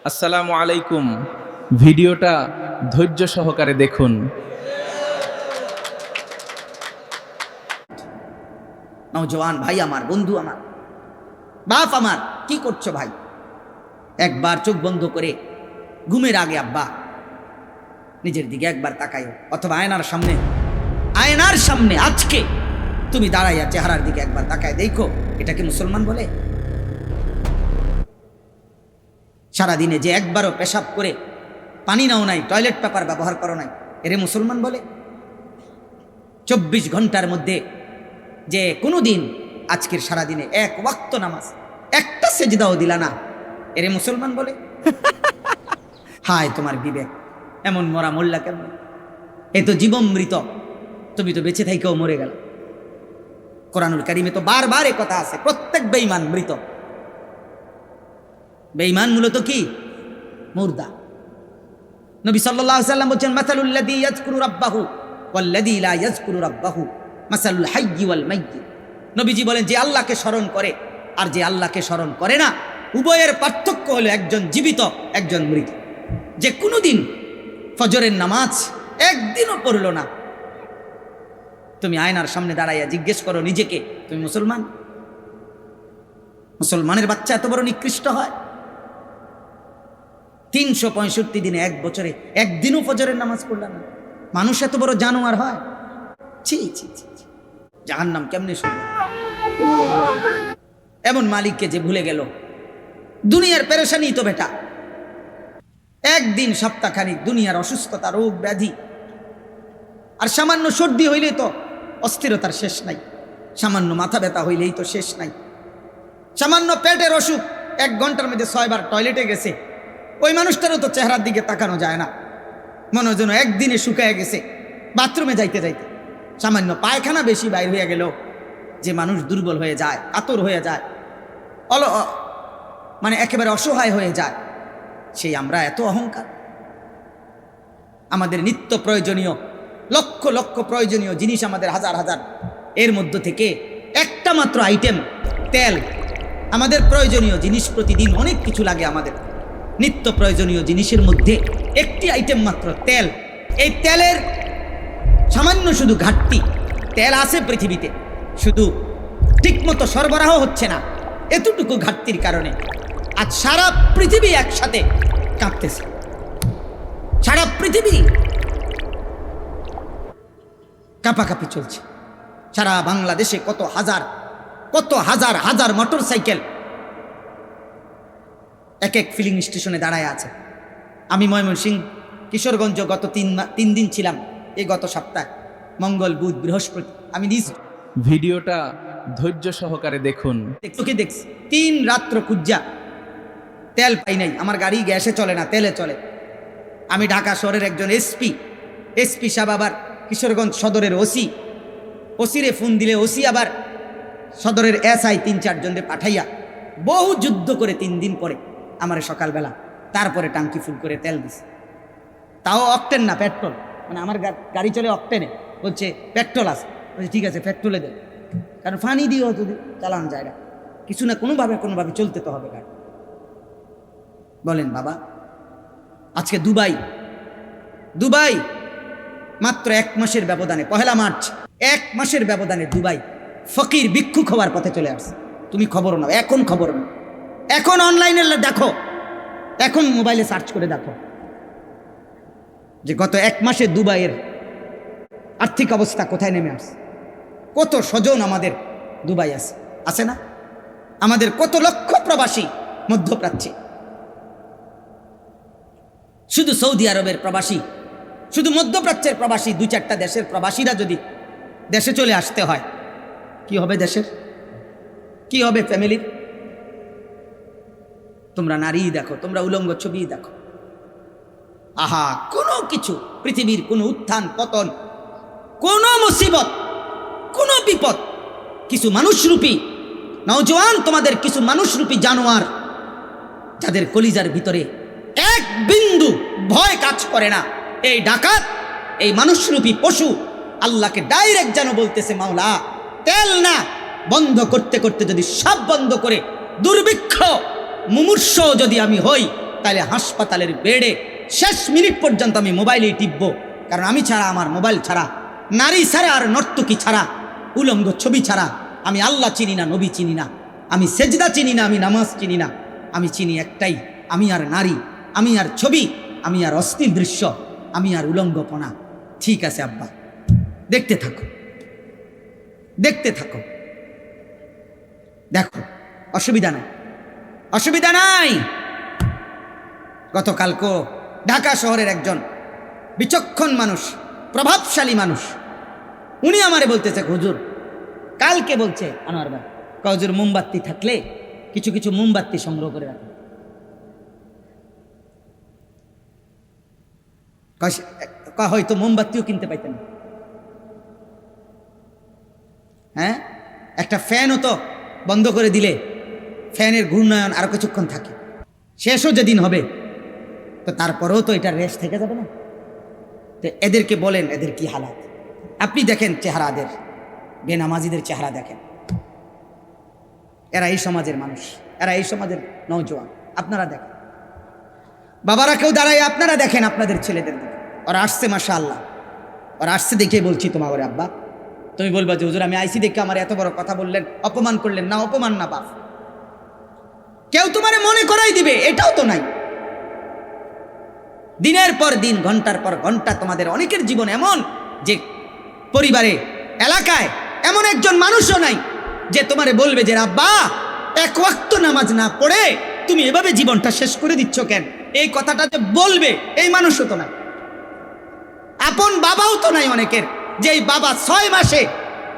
আসসালামু আলাইকুম। ভিডিওটা ধৈর্য সহকারে দেখুন। নওজওয়ান ভাই আমার, বন্ধু আমার, বাপ আমার, কি করছো ভাই? একবার চোখ বন্ধ করে ঘুমের আগে আব্বা নিজের দিকে একবার তাকাইও, অথবা আয়নার সামনে আজকে তুমি দাঁড়াইয়া চেহারার দিকে একবার তাকায় দেখো, এটাকে মুসলমান বলে? সারাদিনে যে একবারও পেশাব করে পানি নাও নাই, টয়লেট পেপার ব্যবহার করো নাই, এরে মুসলমান বলে? 24 ঘন্টার মধ্যে যে কোনো দিন আজকের সারাদিনে এক ওয়াক্ত নামাজ, একটা সেজদাও দিলা না, এরে মুসলমান বলে? হায় তোমার বিবেক, এমন মরা মোল্লা কেমন? এ তো জীবন মৃত, তুমি তো বেঁচে থাইকেও মরে গেল। কোরআনুল কারীমে তো বারবার এ কথা আছে, প্রত্যেক বেঈমান মৃত। বেঈমান মূলত কি? মুর্দা। নবী সাল্লাল্লাহু আলাইহি ওয়াসাল্লাম বলেন, মাসালুল লাযী ইয়াযকুরু রাব্বাহু ওয়াল লাযী লা ইয়াযকুরু রাব্বাহু মাসালুল হাইয়্যি ওয়াল মাইয়্যিত। নবীজি বলেন, যে আল্লাহকে স্মরণ করে আর যে আল্লাহকে স্মরণ করে না, উভয়ের পার্থক্য হলো একজন জীবিত, একজন মৃত। যে কোনোদিন ফজরের নামাজ একদিনও পড়লো না, তুমি আয়নার সামনে দাঁড়াইয়া জিজ্ঞেস করো নিজেকে, তুমি মুসলমান? মুসলমানের বাচ্চা এত বড় নিকৃষ্ট হয়? 365 দিনে, এক বছরে একদিনও ফজরের নামাজ পড়লাম না, মানুষ এত বড় জানোয়ার হয়? ছি ছি ছি, জাহান্নাম কেমনে শুনবে? এমন মালিককে যে ভুলে গেল। দুনিয়ার পেরেশানি তো বেটা, একদিন সপ্তাহখানিক দুনিয়ার অসুস্থতা, রোগ ব্যাধি, আর সামান্য সর্দি হইলেই তো অস্থিরতার শেষ নাই, সামান্য মাথা ব্যথা হইলেই তো শেষ নাই, সামান্য পেটের অসুখ 1 ঘন্টার মধ্যে 6 বার টয়লেটে গেছে, ওই মানুষটারও তো চেহারার দিকে তাকানো যায় না, মনে যেন একদিনে শুকায় গেছে বাথরুমে যাইতে যাইতে। সামান্য পায়খানা বেশি বাইর হয়ে গেল যে মানুষ দুর্বল হয়ে যায়, কাতর হয়ে যায়, মানে একেবারে অসহায় হয়ে যায়। সেই আমরা এত অহংকার। আমাদের নিত্য প্রয়োজনীয় লক্ষ লক্ষ প্রয়োজনীয় জিনিস, আমাদের হাজার হাজার, এর মধ্য থেকে একটা মাত্র আইটেম তেল। আমাদের প্রয়োজনীয় জিনিস প্রতিদিন অনেক কিছু লাগে, আমাদের নিত্য প্রয়োজনীয় জিনিসের মধ্যে একটি আইটেম মাত্র তেল। এই তেলের সামান্য শুধু ঘাটতি, তেল আছে পৃথিবীতে, শুধু ঠিকমতো সরবরাহ হচ্ছে না, এতটুকু ঘাটতির কারণে আজ সারা পৃথিবী একসাথে কাঁপতেছে। সারা পৃথিবী কাঁপাকাঁপি চলছে। সারা বাংলাদেশে কত হাজার হাজার মোটর সাইকেল এক এক ফিলিং স্টেশনে দাঁড়ায় আছে। আমি ময়মনসিংহ, কিশোরগঞ্জ গত 3 দিন ছিলাম, এই গত সপ্তাহে মঙ্গল, বুধ, বৃহস্পতি আমি নিজ ভিডিওটা ধৈর্য সহকারে দেখুন। তোকে দেখছি 3 রাত্র কুজ্জা তেল পাই নাই, আমার গাড়ি গ্যাসে চলে না, তেলে চলে। আমি ঢাকা শহরের একজন এসপি সাহেব আবার কিশোরগঞ্জ সদরের ওসিরে ফোন দিলে ওসি আবার সদরের SI 3-4 জনকে পাঠাইয়া বহু যুদ্ধ করে 3 দিন পরে আমার সকালবেলা তারপরে টাঙ্কি ফুল করে তেল দিছে। তাও অকটেন না, পেট্রোল। মানে আমার গাড়ি চলে অকটেনে, বলছে পেট্রোল আছে। বলছে ঠিক আছে, পেট্রোলে দেন, কারণ ফানি দিয়েও যদি চালানো যায় না, কিছু না কোনোভাবে চলতে তো হবে গাড়ি। বলেন বাবা, আজকে দুবাই মাত্র 1 মাসের ব্যবধানে, 1 মার্চ 1 মাসের ব্যবধানে দুবাই ফকির ভিক্ষুক হওয়ার পথে চলে আসছে। তুমি খবর নাও, এখন খবর নাও, এখন অনলাইনে দেখো, এখন মোবাইলে সার্চ করে দেখো যে গত 1 মাসে দুবাইয়ের আর্থিক অবস্থা কোথায় নেমে আসছে। কত স্বজন আমাদের দুবাই আছে না? আমাদের কত লক্ষ প্রবাসী মধ্যপ্রাচ্যে, শুধু সৌদি আরবের প্রবাসী, শুধু মধ্যপ্রাচ্যের প্রবাসী, 2-4টা দেশের প্রবাসীরা যদি দেশে চলে আসতে হয়, কি হবে দেশের? কি হবে ফ্যামিলির? তোমরা নারী দেখো, তোমরা উলঙ্গ ছবি দেখো, আহা, কোনো কিছু পৃথিবীর কোনো উত্থান পতন, কোনো মুসিবত, কোনো বিপদ, কিছু মানুষরূপী নওজোয়ান, তোমাদের কিছু মানুষরূপী জানোয়ার, যাদের কলিজার ভিতরে এক বিন্দু ভয় কাজ করে না, এই ডাকাত, এই মানুষরূপী পশু আল্লাহকে ডাইরেক্ট যেন বলতেছে, মাওলা তেল না বন্ধ করতে করতে যদি সব বন্ধ করে দুর্ভিক্ষ মুমূর্ষ যদি আমি হই, তাহলে হাসপাতালের বেডে শেষ মিনিট পর্যন্ত আমি মোবাইলেই টিপব, কারণ আমি ছাড়া, আমার মোবাইল ছাড়া, নারী ছাড়া আর নর্তকী ছাড়া, উলঙ্গ ছবি ছাড়া আমি আল্লাহ চিনি না, নবী চিনি না, আমি সেজদা চিনি না, আমি নামাজ চিনি না। আমি চিনি একটাই, আমি আর নারী, আমি আর ছবি, আমি আর অশ্লীল দৃশ্য, আমি আর উলঙ্গপনা। ঠিক আছে আব্বা, দেখতে থাকো, দেখতে থাকো, দেখো, অসুবিধা নাই, অসুবিধা নাই। গতকালকে ঢাকা শহরের একজন বিচক্ষণ মানুষ, প্রভাবশালী মানুষ, উনি আমারে বলতেছে, হুজুর, কালকে বলছে আনোয়ার ভাই, হুজুর মোমবাতি থাকলে কিছু কিছু মোমবাতি সংগ্রহ করে রাখেন। হয়তো মোমবাতিও কিনতে পাইতেন, হ্যাঁ, একটা ফ্যানও তো বন্ধ করে দিলে ফ্যানের ঘূর্ণায়ন আরো কিছুক্ষণ থাকে, শেষও যেদিন হবে তো তারপরেও তো এটা রেশ থেকে যাবে না। তো এদেরকে বলেন এদের কি হালাত, আপনি দেখেন চেহারাদের, বেনামাজিদের চেহারা দেখেন, এরা এই সমাজের মানুষ, এরা এই সমাজের নওজোয়ান। আপনারা দেখেন, বাবারা কেউ দাঁড়ায়, আপনারা দেখেন আপনাদের ছেলেদের দিকে, ওরা আসছে মাশাআল্লাহ, ওরা আসছে দেখে বলছি তোমার ওরে আব্বা, তুমি বলবা যে হুজুর আমি আইসি দেখে আমার এত বড় কথা বললেন, অপমান করলেন। না, অপমান না বাপ, কেউ তোমারে মনে করাই দিবে এটাও তো নাই। দিনের পর দিন, ঘন্টার পর ঘন্টা তোমাদের অনেকের জীবন এমন যে পরিবারে, এলাকায় এমন একজন মানুষও নাই যে তোমারে বলবে যে আব্বা এক ওয়াক্ত নামাজ না পড়ে তুমি এভাবে জীবনটা শেষ করে দিচ্ছ কেন, এই কথাটা যে বলবে এই মানুষও তো নাই। আপন বাবাও তো নাই অনেকের, যে এই বাবা 6 মাসে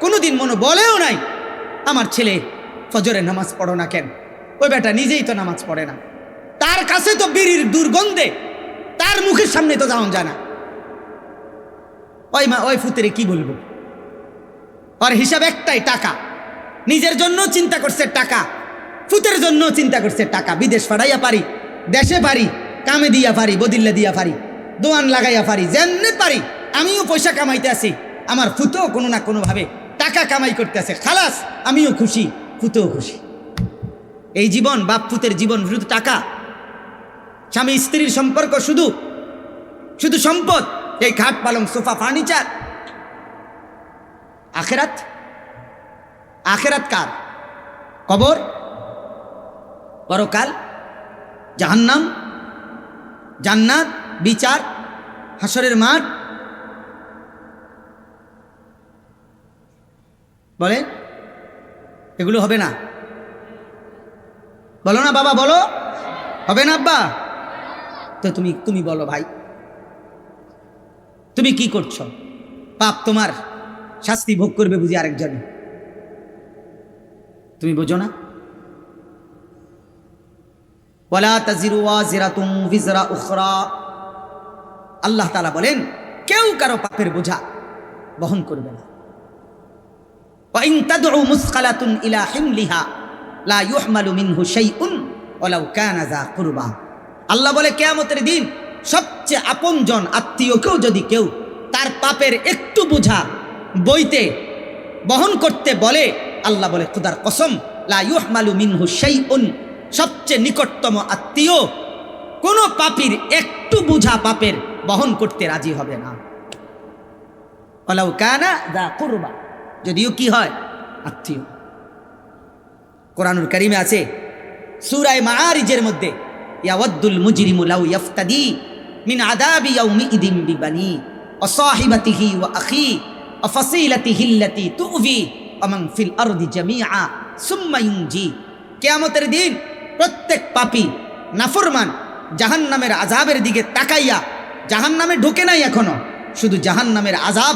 কোনোদিন মনে বলেও নাই আমার ছেলে ফজরের নামাজ পড়ো না কেন, ওই বেটা নিজেই তো নামাজ পড়ে না, তার কাছে তো বিড়ির দুর্গন্ধে তার মুখের সামনে তো যাওয়া যায় না। ওই ফুতেরে কি বলবো, ওর হিসাব একটাই, টাকা। নিজের জন্য চিন্তা করছে টাকা, ফুতের জন্য চিন্তা করছে টাকা। বিদেশ পাঠাইয়া পারি, দেশে পারি, কামে দিয়া পারি, বদিল্লা দিয়া পারি, দোয়ান লাগাইয়া পারি, যেমনে পারি আমিও পয়সা কামাইতে আছি, আমার ফুতেও কোনো না কোনোভাবে টাকা কামাই করতে আছে, খালাস আমিও খুশি, ফুতেও খুশি। এই জীবন, বাপ ফুতের জীবন শুধু টাকা, স্বামী স্ত্রীর সম্পর্ক শুধু শুধু সম্পদ, এই খাট পালং সোফা ফার্নিচার। আখেরাত, আখেরাত কার? কবর, পরকাল, জাহান্নাম, জান্নাত, বিচার, হাসরের মাঠ। বলে এগুলো হবে না? বলো না বাবা, বলো হবে না আব্বা? তো তুমি বলো ভাই, তুমি কি করছো? পাপ তোমার, শাস্তি ভোগ করবে বুঝি আরেকজন, তুমি বোঝো না? ওয়ালা তাজিরু ওয়াজিরাতুম বিজরা উখরা, আল্লাহ তাআলা বলেন কেউ কারো পাপের বোঝা বহন করবে না। ওয়া ইন তাদউ মুসকালাতুন ইলা হিমলিহা লা ইউহমালু মিনহু শাইউন ওয়ালাউ কানা যা কুরবা। আল্লাহ বলে কিয়ামতের দিন সবচেয়ে আপনজন আত্মীয়কেও যদি কেউ তার পাপের একটু বোঝা বইতে বহন করতে বলে, আল্লাহ বলে খুদার কসম, লা ইউহমালু মিনহু শাইউন, সবচেয়ে নিকটতম আত্মীয় কোনো পাপীর একটু বোঝা পাপের বহন করতে রাজি হবে না। ওয়ালাউ কানা যা কুরবা, যদিও কি হয় আত্মীয়। কোরআনুল কারীমে আছে সূরা মাআরিজের মধ্যে, ইয়াওয়াদ্দুল মুজরিমু লাউ ইফতাদি মিন আযাবি ইয়াউমিইদিন বিবানি ওয়া সাহিবাতিহি ওয়া আখি ওয়া ফাসিলাতিহি আল্লাতী তু'ভি ওয়া মান ফিল আরদি জামিআ সুম্মা ইউনজি। কিয়ামতের দিন প্রত্যেক পাপী নাফরমান জাহান্নামের আযাবের দিকে তাকাইয়া, জাহান্নামে ঢোকে নাই এখনো, শুধু জাহান্নামের আযাব,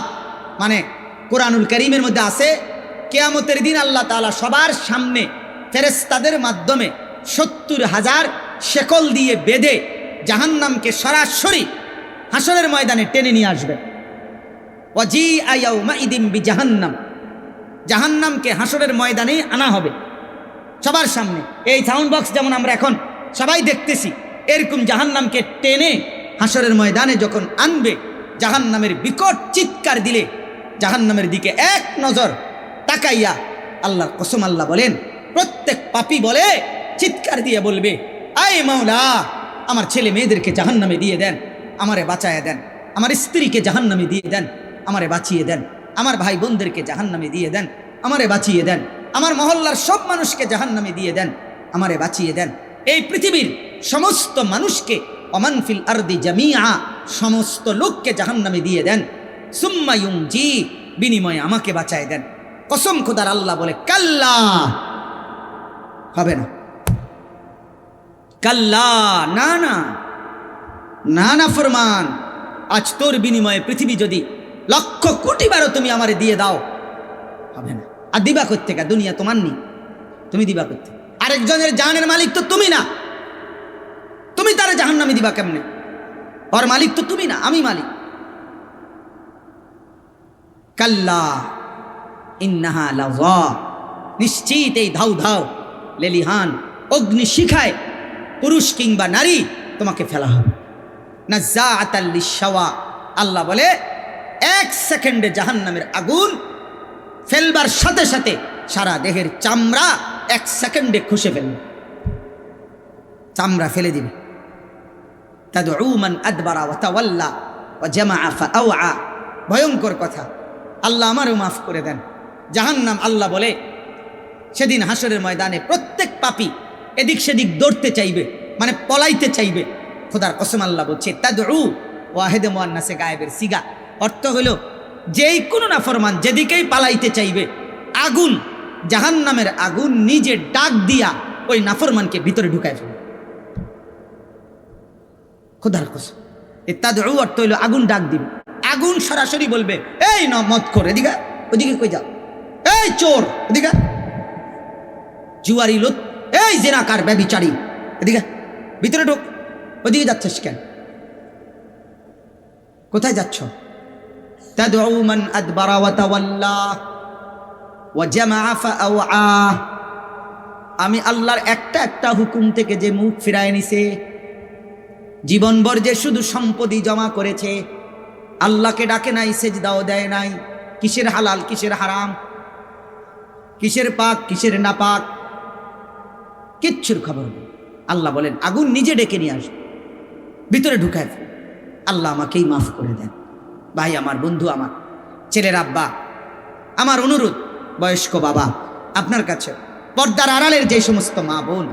মানে কোরআনুল কারীমের মধ্যে আছে কিয়ামতের দিন আল্লাহ তাআলা সবার সামনে ফেরেশতাদের মাধ্যমে 70,000 শেকল দিয়ে বেঁধে জাহান্নামকে সরাসরি হাসরের ময়দানে টেনে নিয়ে আসবেন। ওয়াজিআ ইয়াউমাইদিন বিজাহান্নাম, জাহান্নামকে হাসরের ময়দানে আনা হবে সবার সামনে। এই সাউন্ড বক্স যেমন আমরা এখন সবাই দেখতেছি, এরকম জাহান্নামকে টেনে হাসরের ময়দানে যখন আনবে, জাহান্নামের বিকট চিৎকার দিলে জাহান্নামের দিকে এক নজর তাকাইয়া, আল্লাহর কসম আল্লাহ বলেন প্রত্যেক পাপী বলে চিৎকার দিয়ে বলবে, আয় মাওলা আমার ছেলে মেয়েদেরকে জাহান্নামে দিয়ে দেন, আমারে বাঁচায় দেন। আমার স্ত্রীকে জাহান্নামে দিয়ে দেন, আমারে বাঁচিয়ে দেন। আমার ভাই বোনদেরকে জাহান্নামে দিয়ে দেন, আমারে বাঁচিয়ে দেন। আমার মহল্লার সব মানুষকে জাহান্নামে দিয়ে দেন, আমারে বাঁচিয়ে দেন। এই পৃথিবীর সমস্ত মানুষকে ওমান ফিল আরদি জামিআ, সমস্ত লোককে জাহান্নামে দিয়ে দেন। সুম্মা ইউনজি, বিনিময়ে আমাকে বাঁচায় দেন। কসম খোদার আল্লাহ বলে কাল্লা, হবে না। কাল্লা, না না না না ফরমান, আজ তোর বিনিময়ে পৃথিবী যদি লক্ষ কোটি বারও তুমি আমারে দিয়ে দাও, হবে না। আর দিবা কোত্থেকে? দুনিয়া তোমার নি, তুমি দিবা কোত্থেকে? আরেকজনের জানের মালিক তো তুমি না, তুমি তারে জাহান্নামে দিবা কেমনে? ওর মালিক তো তুমি না, আমি মালিক। কাল্লা ইন্নাহা লাযা, নিশ্চিত এই ধাউ ধাউ লেলিহান অগ্নি শিখায় পুরুষ কিংবা নারী তোমাকে ফেলা হবে। নাযাআতাল লিশাওয়া, আল্লাহ বলে 1 সেকেন্ডে জাহান্নামের আগুন ফেলবার সাথে সাথে সারা দেহের চামড়া 1 সেকেন্ডে খুশে ফেলবে, চামড়া ফেলে দিবে। তাদউ মান আদবারা ওয়া তাওয়াল্লা ওয়া জামাআ ফাআওয়া, ভয়ঙ্কর কথা। আল্লাহ আমারও মাফ করে দেন। জাহান্নাম, আল্লাহ বলে সেদিন হাসরের ময়দানে প্রত্যেক পাপী এদিক সেদিক দৌড়তে চাইবে, মানে পলাইতে চাইবে। খোদার কসম আল্লাহ বলছে তাদউ, ওয়াহিদে মুআন্নাসে গায়েবের সিগা, অর্থ হলো যেই কোনো নাফরমান যেদিকেই পালাইতে চাইবে, আগুন, জাহান্নামের আগুন নিজে ডাক দিয়া ওই নাফরমানকে ভিতরে ঢুকায় ফেলবে। খোদার কসম, এই তাদউ অর্থ হলো আগুন ডাক দিবে। আগুন সরাসরি বলবে, এই ন মত করে এদিকে, ওদিকে কই যাও, এই চোর এদিকে, জুয়ারি লোক, এই জেনাকার ব্যভিচারী এদিকে ভিতরে ঢোক, ওদিকে যাচ্ছিস কেন? কোথায় যাচ্ছ? তাদউ মান আদবারা ওয়া তাওয়াল্লা ওয়া জামাআ ফাআওয়া, আমি আল্লাহর একটা একটা হুকুম থেকে যে মুখ ফিরায় নিছে, জীবনভর যে শুধু সম্পত্তি জমা করেছে, আল্লাহকে ডাকে নাই, সেজদাও দেয় নাই, কিসের হালাল কিসের হারাম, কিসের পাক কিসের নাপাক, কিচ্ছুর খবর নেই। আল্লাহ বলেন আগুন নিজে ডেকে নিয়ে আসবে, ভিতরে ঢুকায় ফেলে। আল্লাহ আমাকেই মাফ করে দেন। ভাই আমার, বন্ধু আমার, ছেলের আব্বা, আমার অনুরোধ, বয়স্ক বাবা, আপনার কাছে পর্দার আড়ালের যে সমস্ত মা বোন,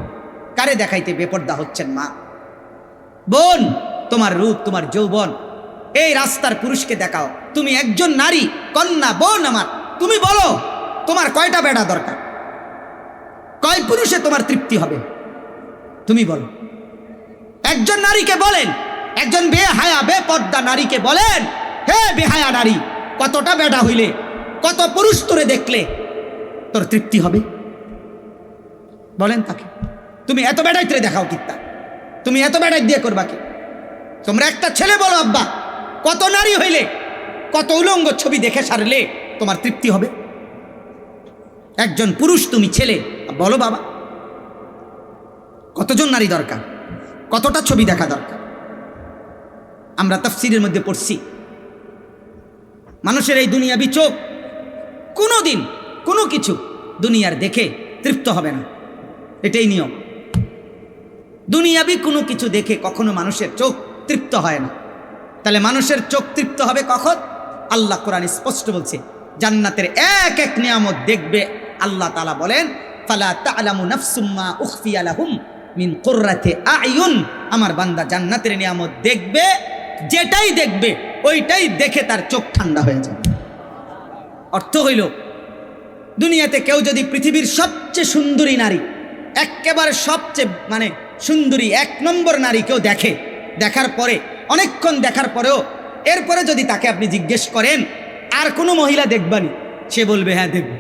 কারে দেখাইতে বেপর্দা হচ্ছেন মা বোন, তোমার রূপ তোমার যৌবন এই রাস্তার পুরুষকে দেখাও। তুমি একজন নারী কন্যা বোন আমার, তুমি বলো তোমার কয়টা বেড়া দরকার, কয় পুরুষে তোমার তৃপ্তি হবে, তুমি বলো। একজন নারীকে বলেন, একজন বেহায়া বেপর্দা নারীকে বলেন, হে বেহায়া নারী, কতটা বেড়া হইলে, কত পুরুষ তোরে দেখলে তোর তৃপ্তি হবে? বলেন তাকে। তুমি এত বেড়াই তোরে দেখাও কিত্তা, তুমি এত বেড়াই দিয়ে করবা কি? তোমরা একটা ছেলে বলো, আব্বা কত নারী হইলে, কত উলঙ্গ ছবি দেখে সারলে তোমার তৃপ্তি হবে? একজন পুরুষ তুমি ছেলে, বলো বাবা কতজন নারী দরকার, কতটা ছবি দেখা দরকার? আমরা তাফসীরের মধ্যে পড়ছি, মানুষের এই দুনিয়াবি চোখ কোনোদিন কোনো কিছু দুনিয়ার দেখে তৃপ্ত হবে না, এটাই নিয়ম। দুনিয়াবি কোনো কিছু দেখে কখনো মানুষের চোখ তৃপ্ত হয় না। তাহলে মানুষের চোখ তৃপ্ত হবে কখন? আল্লাহ কোরআন স্পষ্ট বলছে, জান্নাতের এক এক নিয়ামত দেখবে। আল্লাহ তাআলা বলেন, ফালা তা'লামু নাফসুম মা উখফিয়া লাহুম মিন কুররাতি আ'য়ুন, আমার বান্দা জান্নাতের নিয়ামত দেখবে, যেটাই দেখবে ওইটাই দেখে তার চোখ ঠান্ডা হয়ে যাবে। অর্থ হইল, দুনিয়াতে কেউ যদি পৃথিবীর সবচেয়ে সুন্দরী নারী, একেবারে সবচেয়ে মানে সুন্দরী 1 নম্বর নারী কেউ দেখে, দেখার পরে অনেকক্ষণ দেখার পরেও এরপরে যদি তাকে আপনি জিজ্ঞেস করেন আর কোনো মহিলা দেখবানি, সে বলবে হ্যাঁ দেখব।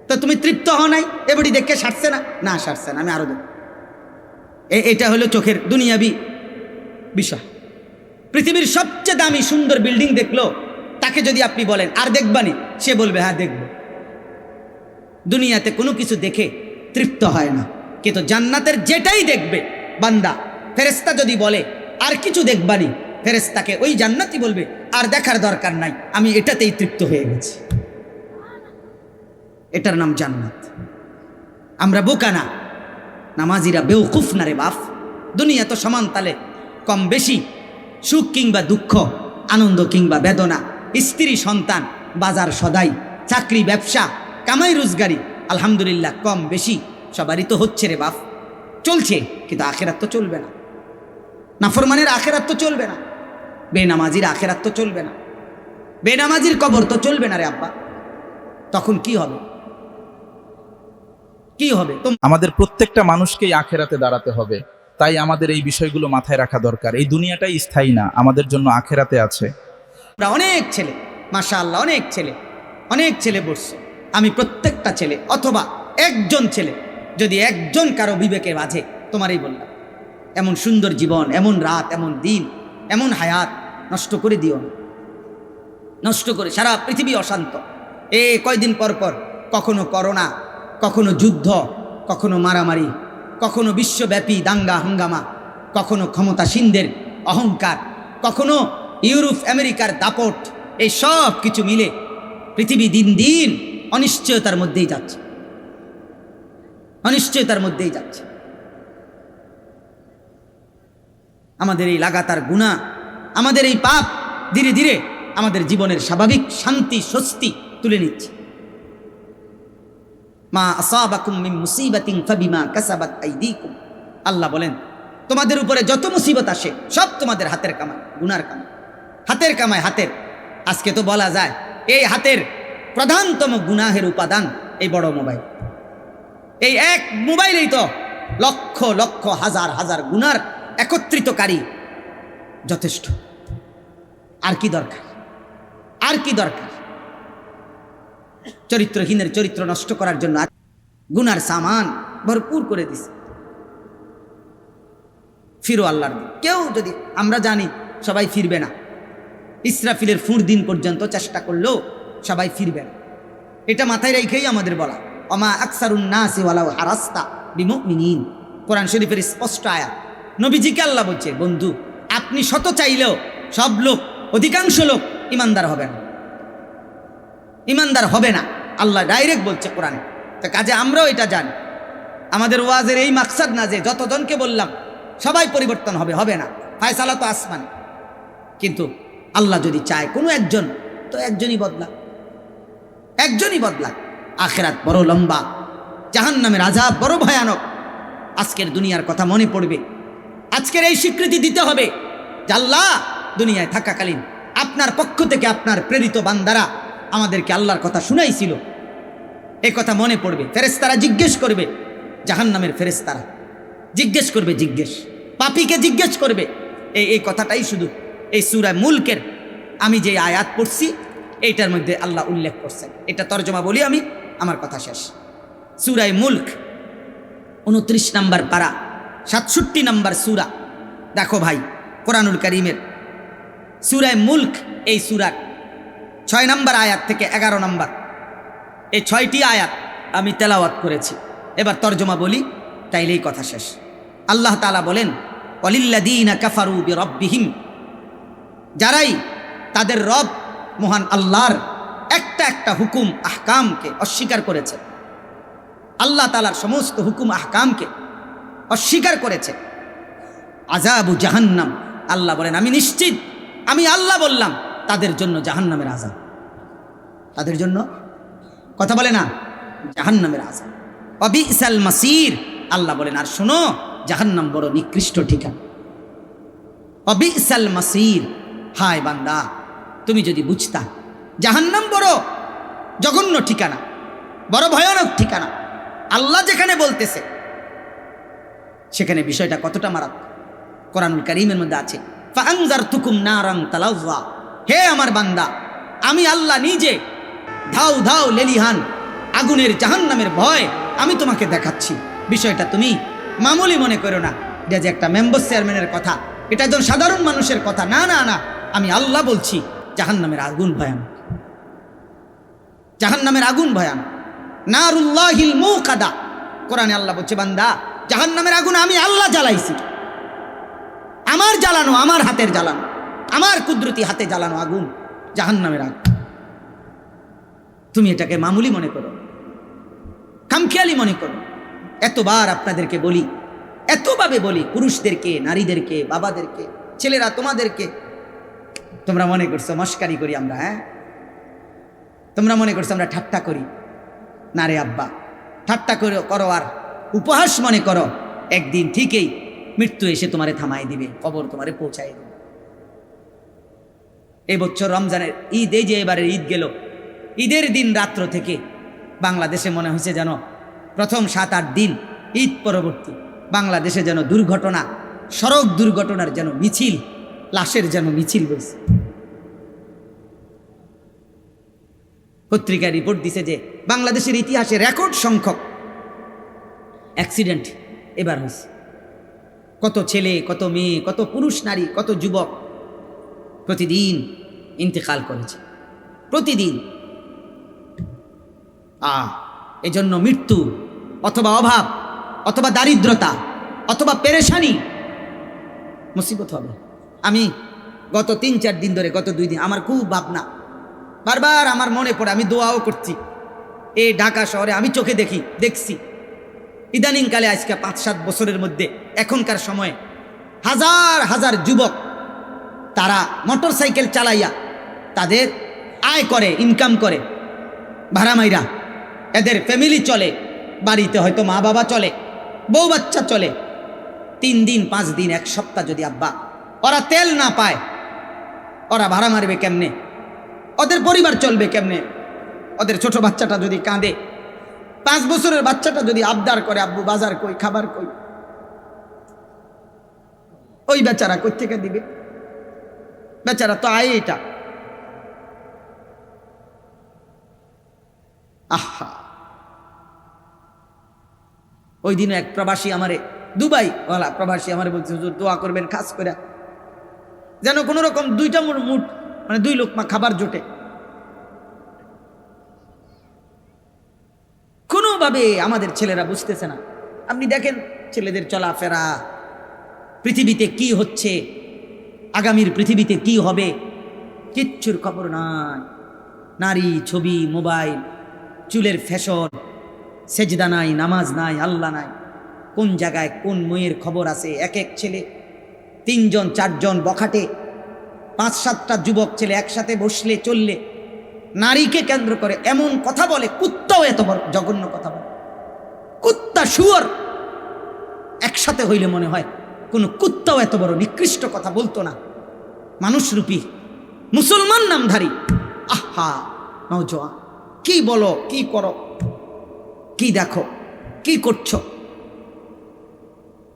তো তুমি তৃপ্ত হও নাই? এবারই দেখে সারছে না? না সারছে না, আমি আরো দেখব। এটা হলো চোখের দুনিয়াবি বিষয়। পৃথিবীর সবচেয়ে দামি সুন্দর বিল্ডিং দেখলো, তাকে যদি আপনি বলেন আর দেখবানি, সে বলবে হ্যাঁ দেখব। দুনিয়াতে কোনো কিছু দেখে তৃপ্ত হয় না, কিন্তু জান্নাতের যেটাই দেখবে বান্দা, ফেরেশতা যদি বলে আর কিছু দেখবানি, ফেরেশতাকে ওই জান্নাতই বলবে আর দেখার দরকার নাই, আমি এটাতেই তৃপ্ত হয়ে গেছি। এটার নাম জান্নাত। আমরা বোকা না, নামাজিরা বেওকুফ না রে বাপ, দুনিয়া তো সমান তালে, কম বেশি, সুখ কিংবা দুঃখ, আনন্দ কিংবা বেদনা, স্ত্রী সন্তান, বাজার সদাই, চাকরি ব্যবসা, কামাই রোজগারি, আলহামদুলিল্লাহ কম বেশি সবারই তো হচ্ছে রে বাপ, চলছে। কিন্তু আখেরাত তো চলবে না, নাফরমানের আখেরাত তো চলবে না, বেনামাজির আখেরাত তো চলবে না, বেনামাজির কবর তো চলবে না রে আব্বা। তখন কি হবে? কি হবে? আমাদের প্রত্যেকটা মানুষকেই আখেরাতে দাঁড়াতে হবে, তাই আমাদের এই বিষয়গুলো মাথায় রাখা দরকার। এই দুনিয়াটাই স্থায়ী না, আমাদের জন্য আখেরাতে আছে। অনেক ছেলে, মাশাআল্লাহ, অনেক ছেলে বসছে। আমি প্রত্যেকটা ছেলে অথবা একজন ছেলে, যদি একজন কারো বিবেকে বাজে, তোমারই বললাম, এমন সুন্দর জীবন, এমন রাত, এমন দিন, এমন হায়াত নষ্ট করে দিও না, নষ্ট করে। সারা পৃথিবী অশান্ত, কয়দিন পর পর কখনো করোনা, কখনো যুদ্ধ, কখনো মারামারি, কখনো বিশ্বব্যাপী দাঙ্গা হাঙ্গামা, কখনো ক্ষমতাসীনদের অহংকার, কখনো ইউরোপ আমেরিকার দাপট, এই সব কিছু মিলে পৃথিবী দিন দিন অনিশ্চয়তার মধ্যেই যাচ্ছে, অনিশ্চয়তার মধ্যেই যাচ্ছে। আমাদের এই লাগাতার গুনাহ, আমাদের এই পাপ ধীরে ধীরে আমাদের জীবনের স্বাভাবিক শান্তি স্বস্তি তুলে নিচ্ছে। মা আসাবাকুম মিন মুসিবাতিন ফাবিমা কাসাবাত আইদিকুম, আল্লাহ বলেন তোমাদের উপরে যত মুসিবত আসে সব তোমাদের হাতের কামাই, গুনার কামাই, হাতের কামাই। হাতের, আজকে তো বলা যায় এই হাতের প্রধানতম গুনাহের উপাদান এই বড় মোবাইল। এই এক মোবাইলেই তো লক্ষ লক্ষ হাজার হাজার গুনার একত্রিতকারী, যথেষ্ট। আর কি দরকার? আর কি দরকার? চরিত্রহীনের চরিত্র নষ্ট করার জন্য গুনার সামান ভরপুর করে দিছে। ফিরো আল্লাহর দিন। কেউ যদি, আমরা জানি সবাই ফিরবে না, ইসরাফিলের ফুঁড় দিন পর্যন্ত চেষ্টা করলেও সবাই ফিরবে না, এটা মাথায় রেখেই আমাদের বলা। অমা আকসারুন নাসি ওয়ালাউ হারাস্তা বিমুমিনিন, কোরআন শরীফের স্পষ্ট আয়াত। নবীজিকে আল্লাহ বলছে, বন্ধু আপনি শত চাইলেও সব লোক, অধিকাংশ লোক ইমানদার হবে না, ইমানদার হবে না, আল্লাহ ডাইরেক্ট বলছে কোরআনে। তো কাজে আমরাও এটা জানি, আমাদের ওয়াজের এই মাকসাদ না যে যতজনকে বললাম সবাই পরিবর্তন হবে, হবে না, ফায়সালা তো আসমানে। কিন্তু আল্লাহ যদি চায় কোনো একজন, তো একজনই বদলাক, একজনই বদলাক। আখিরাত বড় লম্বা, জাহান্নামের আযাব বড় ভয়ানক। আজকের দুনিয়ার কথা মনে পড়বে, আজকের এই স্বীকৃতি দিতে হবে যে আল্লাহ দুনিয়ায় থাকাকালীন আপনার পক্ষ থেকে আপনার প্রেরিত বান্দারা আমাদেরকে আল্লাহর কথা শুনাইছিল, এই কথা মনে পড়বে। ফেরেশতারা জিজ্ঞেস করবে, জাহান্নামের ফেরেশতারা জিজ্ঞেস করবে, পাপীকে জিজ্ঞেস করবে। এই কথাটাই শুধু এই সূরা মুলকের আমি যে আয়াত পড়ছি এইটার মধ্যে আল্লাহ উল্লেখ করছেন। এটা তর্জমা বলি আমি, আমার কথা শেষ। সূরা মুলক 29 নম্বর পারা, 67 নম্বর সূরা। দেখো ভাই, কোরআনুল কারীমের সূরা মুলক, এই সূরার 6 নম্বর আয়াত থেকে 11 নম্বর, এই 6টি আয়াত আমি তেলাওয়াত করেছি। এবার তর্জমা বলি, তাইলেই কথা শেষ। আল্লাহ তাআলা বলেন, ওয়ালিল্লাযীনা কাফারু বিরাব্বিহিম, যারাই তাদের রব মহান আল্লাহর একটা একটা হুকুম আহকামকে অস্বীকার করেছে, আল্লাহ তাআলার সমস্ত হুকুম আহকামকে অস্বীকার করেছে, আযাবু জাহান্নাম, আল্লাহ বলেন আমি নিশ্চিত, আমি আল্লাহ বললাম তাদের জন্য জাহান্নামের আযাব, তাদের জন্য, কথা বলে না, জাহান্নামের আযাব। ওয়া বিসাল মাসির, আল্লাহ বলেন আর শোনো, জাহান্নাম বড় নিকৃষ্ট ঠিকানা। ওয়া বিসাল মাসির, হায় বান্দা তুমি যদি বুঝতা জাহান্নাম বড় জঘন্য ঠিকানা, বড় ভয়ানক ঠিকানা। আল্লাহ যেখানে বলতেছে সেখানে বিষয়টা কতটা মারাত্মক কোরআনুল কারীমের মধ্যে আছে। ফাআনজারতুকুম নারান তালাযা, হে আমার বান্দা, আমি আল্লাহ নিজে ধাউ ধাউ লেলিহান আগুনের জাহান্নামের ভয় আমি তোমাকে দেখাচ্ছি। বিষয়টা তুমি মামুলি মনে করো না, এটা যে একটা মেম্বার চেয়ারম্যানের কথা, এটা একজন সাধারণ মানুষের কথা না, না না, আমি আল্লাহ বলছি জাহান্নামের আগুন ভয়ানক, জাহান্নামের আগুন ভয়ানক। নারুল্লাহিল মুকাদা, কোরআনে আল্লাহ বলছে বান্দা জাহান্নামের আগুন আমি আল্লাহ জ্বালাইছি, আমার জ্বালানো, আমার হাতের জ্বালানো, আমার কুদরতি হাতে জ্বালানো আগুন, জাহান্নামের আগুন। তুমি এটাকে মামুলি মনে করো, খামখেয়ালি মনে করো। এতবার আপনাদেরকে বলি, এতভাবে বলি পুরুষদেরকে, নারীদেরকে, বাবাদেরকে, ছেলেরা তোমাদেরকে, তোমরা মনে করছো মস্কারি করি আমরা, হ্যাঁ? তোমরা মনে করছো আমরা ঠাট্টা করি। না রে আব্বা, ঠাট্টা করো আর উপহাস মনে করো, একদিন ঠিকই মৃত্যু এসে তোমারে থামাই দিবে, কবর তোমারে পৌঁছাই দিবে। এই বছর রমজানের ঈদ, এই যে এবারের ঈদ গেল, ঈদের দিন রাত্র থেকে বাংলাদেশে মনে হয়েছে যেন প্রথম 7-8 দিন ঈদ পরবর্তী বাংলাদেশে যেন দুর্ঘটনা, সড়ক দুর্ঘটনার যেন মিছিল, লাশের যেন মিছিল বইছে। পত্রিকায় রিপোর্ট দিছে যে বাংলাদেশের ইতিহাসে রেকর্ড সংখ্যক অ্যাক্সিডেন্ট এবার হয়েছে। কত ছেলে, কত মেয়ে, কত পুরুষ নারী, কত যুবক প্রতিদিন ইন্তেকাল করেছে, প্রতিদিন। এজন্য মৃত্যু অথবা অভাব অথবা দারিদ্রতা অথবা পেরেশানি মুসিবত হবে। আমি গত 3-4 দিন ধরে, গত 2 দিন আমার খুব ভাবনা, বারবার আমার মনে পড়ে, আমি দোয়াও করছি। এই ঢাকা শহরে আমি চোখে দেখছি ইদানিংকালে, আজকে 5-7 বছরের মধ্যে, এখনকার সময়ে হাজার হাজার যুবক তারা মোটর সাইকেল চালাইয়া তাদের আয় করে, ইনকাম করে, ভাড়া মাইরা এদের ফ্যামিলি চলে, বাড়িতে হয়তো মা বাবা চলে, বউ বাচ্চা চলে। 3 দিন 5 দিন 1 সপ্তাহ যদি আব্বা ওরা তেল না পায়, ওরা ভাড়া মারবে কেমনে? ওদের পরিবার চলবে কেমনে? ওদের ছোট বাচ্চাটা যদি কাঁদে, 5 বছরের বাচ্চাটা যদি আবদার করে, আব্বু বাজার কই, খাবার কই, ওই বেচারা কই থেকে দিবে? বেচারা তো আয় এটা। আহা, ওই দিন এক প্রবাসী আমারে, দুবাই ওয়ালা প্রবাসী আমারে বলছে, হুজুর দোয়া করবেন খাস করে যেন কোনো রকম 2টা মুঠ, মানে 2 লোকমা খাবার জোটে। কোনোভাবে আমাদের ছেলেরা বুঝতেছে না। আপনি দেখেন ছেলেদের চলাফেরা, পৃথিবীতে কি হচ্ছে, আগামীর পৃথিবীতে কি হবে, কিচ্ছুর খবর নাই। নারী, ছবি, মোবাইল, চুলের ফ্যাশন, সেজদা নাই, নামাজ নাই, আল্লাহ নাই। কোন জায়গায় কোন মেয়ের খবর আছে? এক এক ছেলে 3জন 4জন বখাটে, 5-7টা যুবক ছেলে একসাথে বসলে চললে নারীকে কেন্দ্র করে এমন কথা বলে, কুত্তাও এত বড় জঘন্য কথা বলে। কুত্তা শুয়োর একসাথে হইলে মনে হয় কোন কুত্তাও এত বড় নিকৃষ্ট কথা বলতো না। মানুষরূপী মুসলমান নামধারী, আহা নওজোয়ান, কি বলো, কি করো, কি দেখো, কি করছো?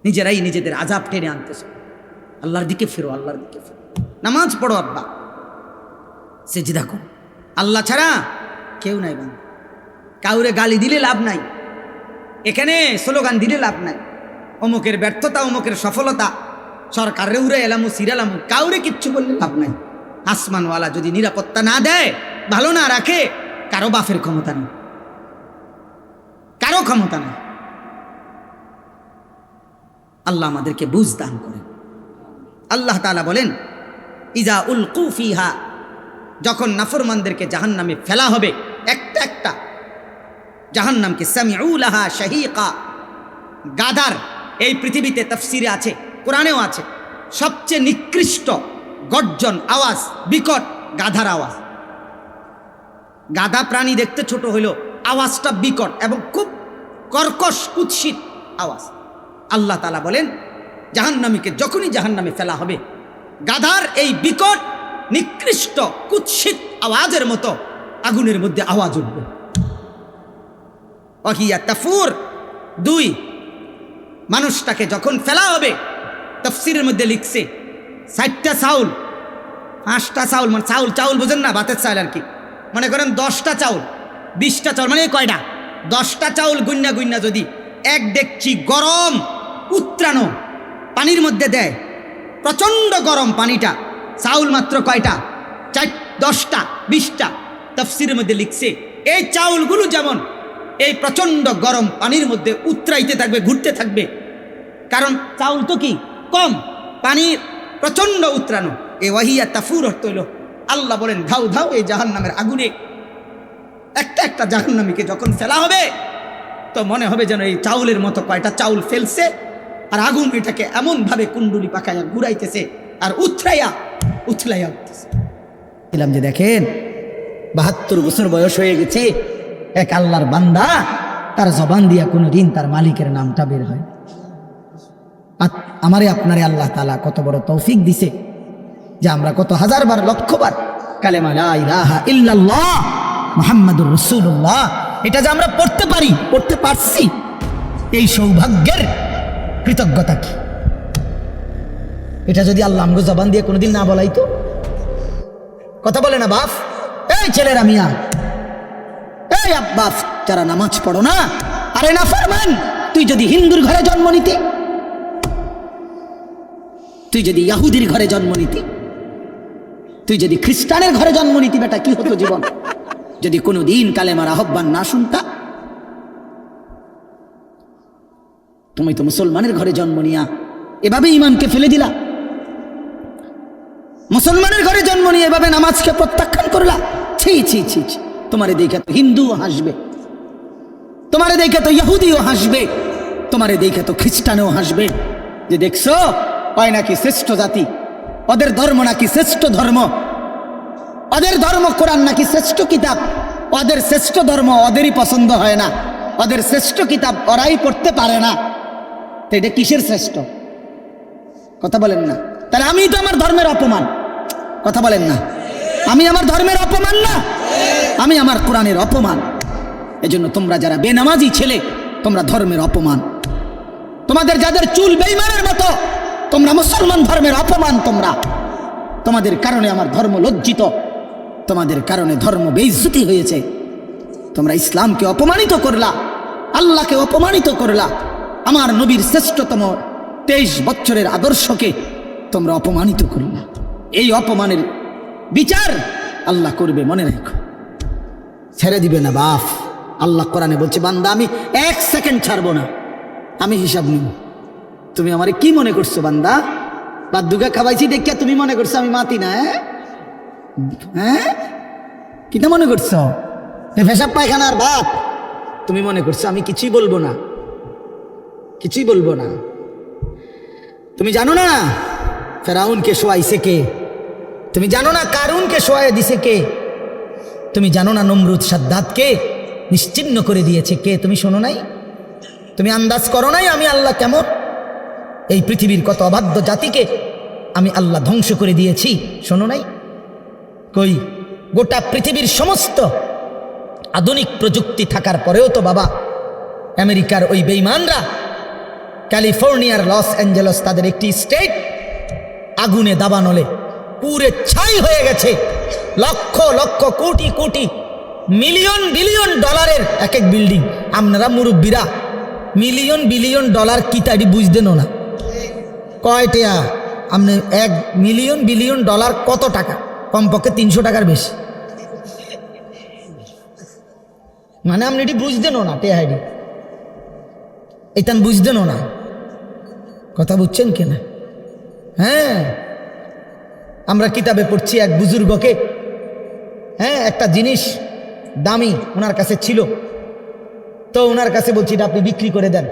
নিজেরাই নিজেদের আযাব টেনে আনতেছো। আল্লাহর দিকে ফেরো, আল্লাহর দিকে ফেরো। নামাজ পড়ো আব্বা, সেজদা করো। আল্লাহ ছাড়া কেউ নাই বান্দা। কাউরে গালি দিলে লাভ নাই, এখানে স্লোগান দিলে লাভ নাই। অমুকের ব্যর্থতা, অমুকের সফলতা, সরকারের উড়ে এলামু সিরালামু, কাউরে কিচ্ছু বললে লাভ নাই। আসমানওয়ালা যদি নিরাপত্তা না দেয়, ভালো না রাখে, কারো বাফের ক্ষমতা নেই, কারো ক্ষমতা নেই। আল্লাহ আমাদেরকে বুঝ দান করেন। আল্লাহ তাআলা বলেন, ইজা উলকু ফিহা, যখন নাফরমানদেরকে জাহান্নামে ফেলা হবে, একটা একটা জাহান্নামকে, সামিউ লাহা শাহীকা, গাধার, এই পৃথিবীতে তাফসিরে আছে, কোরআনেও আছে, সবচেয়ে নিকৃষ্ট গর্জন আওয়াজ, বিকট গাধার আওয়াজ। গাধা প্রাণী দেখতে ছোট হইলেও আওয়াজটা বিকট এবং খুব কর্কশ কুৎসিত আওয়াজ। আল্লাহ তাআলা বলেন, জাহান্নামীকে যখনই জাহান্নামে ফেলা হবে, গাধার এই বিকট নিকৃষ্ট কুৎসিত আওয়াজের মতো আগুনের মধ্যে আওয়াজ উঠবে। ওয়াহিয়া তাফুর, 2, মানুষটাকে যখন ফেলা হবে, তাফসীরের মধ্যে লিখছে 60টা চাউল, 5টা চাউল, মানে চাউল চাউল বোঝেন না, ভাতের চাউল আর কি, মনে করেন 10টা চাউল, 20টা চাউল, মানে কয়টা? 10টা চাউল গুন্না গুন্না যদি 1 ডেকচি গরম উত্রানো পানির মধ্যে দেয়, প্রচণ্ড গরম পানিটা, চাউল মাত্র কয়টা? 10টা 20টা। তাফসীরের মধ্যে লিখছে এই চাউলগুলো যেমন এই প্রচণ্ড গরম পানির মধ্যে উতরাইতে থাকবে, ঘুরতে থাকবে, কারণ চাউল তো কি কম, পানি প্রচণ্ড উতরানো। এই ওয়াহিয়া তাফুর অর্থ হইল, আল্লাহ বলেন ধাউ ধাউ এই জাহান্নামের আগুনে একটা একটা জাহান্নামীকে যখন ফেলা হবে, তো মনে হবে যেন এই চাউলের মতো কয়টা চাউল ফেলছে, আর আগুন এটাকে এমনভাবে কুণ্ডুলি পাকাইয়া ঘুরাইতেছে আর উথলাইয়া উঠতেছে। বললাম যে দেখেন 72 বছর বয়স হয়ে গেছে, এক আল্লাহর বান্দা, তার জবান দিয়া কোনোদিন তার মালিকের নামটা বের হয়। আমারে আপনারে আল্লাহ তাআলা কত বড় তৌফিক দিছে যে আমরা কত হাজারবার লক্ষবার কালেমা লা ইলাহা ইল্লাল্লাহ মুহাম্মাদুর রাসূলুল্লাহ এটা যে আমরা পড়তে পারছি, এই সৌভাগ্যের কৃতজ্ঞতা কি? এটা যদি আল্লাহ আমগো জবান দিয়ে কোনোদিন না বলাইতো। কথা বলে না বাপ, এই ছেলেরা মিয়া, এই আব্বাস যারা নামাজ পড়ো না, আরে না ফরমান, তুই যদি হিন্দুর ঘরে জন্ম নিতি, তুই যদি ইহুদির ঘরে জন্ম নিতি, তুই যদি খ্রিস্টানের ঘরে জন্ম নিতি, বেটা কি হতো জীবন? যদি কোনোদিন কালেমার আহ্বান না শুনতা। তুমি তো মুসলমানের ঘরে জন্ম নিয়া এভাবে ইমানকে ফেলে দিলা, মুসলমানের ঘরে জন্ম নিয়ে এভাবে নামাজকে প্রত্যাখ্যান করলা। ছি ছি ছি ছি, তোমারে দেখে তো হিন্দুও হাসবে, তোমারে দেখে তো ইহুদিও হাসবে, তোমারে দেখে তো খ্রিস্টানও হাসবে, যে দেখছো ওই নাকি শ্রেষ্ঠ জাতি, ওদের ধর্ম নাকি শ্রেষ্ঠ ধর্ম, ওদের ধর্ম কোরআন নাকি শ্রেষ্ঠ কিতাব, ওদের শ্রেষ্ঠ ধর্ম ওদেরই পছন্দ হয় না, ওদের শ্রেষ্ঠ কিতাব ওরাই পড়তে পারে না। তো এটা কিসের শ্রেষ্ঠ? কথা বলেন না। তাহলে আমি তো আমার ধর্মের অপমান। কথা বলেন না, আমি আমার ধর্মের অপমান না, আমি আমার কোরআনের অপমান। এজন্য তোমরা যারা বেনামাজি ছেলে, তোমরা ধর্মের অপমান। তোমাদের যাদের চুল বেঈমানের মতো, তোমরা মুসলমান ধর্মের অপমান। তোমাদের কারণে আমার ধর্ম লজ্জিত, তোমাদের কারণে ধর্ম বেইজ্জতি হয়েছে। তোমরা ইসলামকে অপমানিত করলা, আল্লাহকে অপমানিত করলা, আমার নবীর শ্রেষ্ঠতম 23 বছরের আদর্শকে তোমরা অপমানিত করলা। এই অপমানের বিচার আল্লাহ করবে, মনে রাখো, ছেড়ে দিবে না বাপ। আল্লাহ কোরআনে বলছে, বান্দা আমি 1 সেকেন্ড ছাড়বো না, আমি হিসাব নিব। তুমি আমারে কি মনে করছো বান্দা? বাদ্যুকে খাওয়াইছি দেখিয়া তুমি মনে করছো আমি মাতি না? হ্যাঁ, কিটা মনে করছো? পেশাব পায়খানার বাপ তুমি মনে করছো আমি কিছুই বলবো না, কিছুই বলবো না। তুমি জানো না ফেরাউনকে শোয়াইছে কে? তুমি জানো না কারুনকে শোয়াই দিছে কে? তুমি জানো না নমরুদ সাদ্দাতকে নিশ্চিহ্ন করে দিয়েছে কে? তুমি শোনো নাই? তুমি আন্দাজ করো নাই আমি আল্লাহ কেমন? এই পৃথিবীর কত অবাধ্য জাতিকে আমি আল্লাহ ধ্বংস করে দিয়েছি, শোনো নাই? কই, গোটা পৃথিবীর সমস্ত আধুনিক প্রযুক্তি থাকার পরেও তো বাবা আমেরিকার ওই বেঈমানরা, ক্যালিফোর্নিয়ার লস অ্যাঞ্জেলস তাদের একটি স্টেট আগুনে দাবানলে পুরে ছাই হয়ে গেছে। লক্ষ লক্ষ কোটি কোটি মিলিয়ন বিলিয়ন ডলারের এক এক বিল্ডিং। আপনারা মুরব্বীরা মিলিয়ন বিলিয়ন ডলার কি তাই বুঝতেন না? কয়টা আপনি 1 মিলিয়ন বিলিয়ন ডলার কত টাকা? কমপক্ষে 300 টাকার বেশি। মানে আপনি এটি বুঝতেনও না, টেহাইডি এটান বুঝতেনও না। কথা বুঝছেন কিনা? হ্যাঁ, আমরা কিতাবে পড়ছি এক বুজুর্গকে, হ্যাঁ, একটা জিনিস দামি ওনার কাছে ছিল, তো ওনার কাছে বলছি এটা আপনি বিক্রি করে দেন।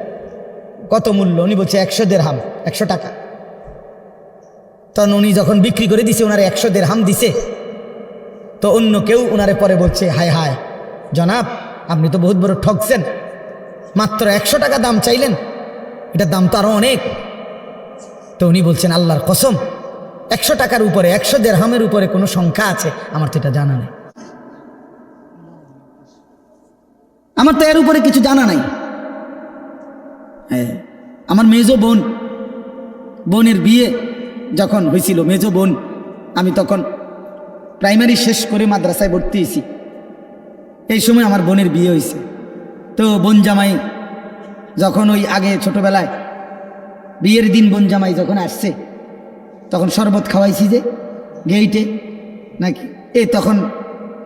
কত মূল্য? উনি বলছে 100 দিরহাম, 100 টাকা। তখন উনি যখন বিক্রি করে দিছে, ওনারে 100 দিরহাম দিছে। তো অন্য কেউ ওনারে পরে বলছে, হায় হায় জনাব, আপনি তো বহুত বড় ঠকছেন, মাত্র 100 টাকা দাম চাইলেন, এটার দাম তো আরো অনেক। তো উনি বলছেন, আল্লাহর কসম 100 টাকার উপরে, 100 দিরহামের উপরে কোনো সংখ্যা আছে? আমার তো এটা জানা নেই, আমার তো এর উপরে কিছু জানা নাই। হ্যাঁ, আমার মেজো বোনের বিয়ে যখন হয়েছিল, মেজো বোন, আমি তখন প্রাইমারি শেষ করে মাদ্রাসায় ভর্তি হয়েছি। এই সময় আমার বোনের বিয়ে হয়েছে। তো বোন জামাই যখন ওই আগে ছোটবেলায় বিয়ের দিন বোন জামাই যখন আসছে, তখন শরবত খাওয়াইছি যে গেইটে নাকি, তখন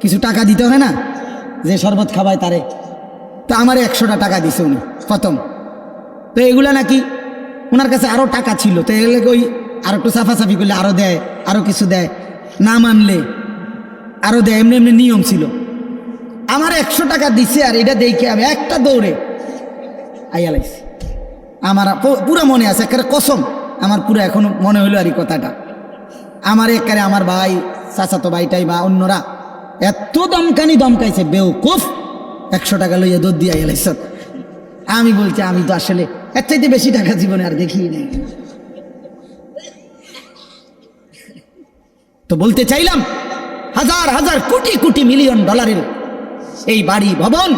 কিছু টাকা দিতে হয় না, যে শরবত খাওয়ায় তারে। তো আমার 100টা টাকা দিছে উনি প্রথম। তো এগুলা নাকি ওনার কাছে আরও টাকা ছিল, তো এগুলোকে ওই আর একটু সাফাসাফি করলে আরও দেয়, আরও কিছু দেয়, না মানলে আরও দেয়, এমনি এমনি নিয়ম ছিল। আমার 100 টাকা দিছে, আর এটা দেখে আমি একটা দৌড়ে আইয়া লাগছি। আমার পুরো মনে আছে, একেবারে কসম, আমার পুরো এখনো মনে হইলো আর এই কথাটা। আমার একেবারে আমার ভাই, চাচাতো ভাইটাই বা অন্যরা এত দমকাইছে, বেউকুফ, 100 টাকা লইয়া দুধ দিয়া এলাইছ। আমি বলছি আমি তো আসলে এর চাইতে বেশি টাকা জীবনে আর দেখিই নাই। তো বলতে চাইলাম, হাজার হাজার কোটি কোটি মিলিয়ন ডলারের এই বাড়ি ভবন,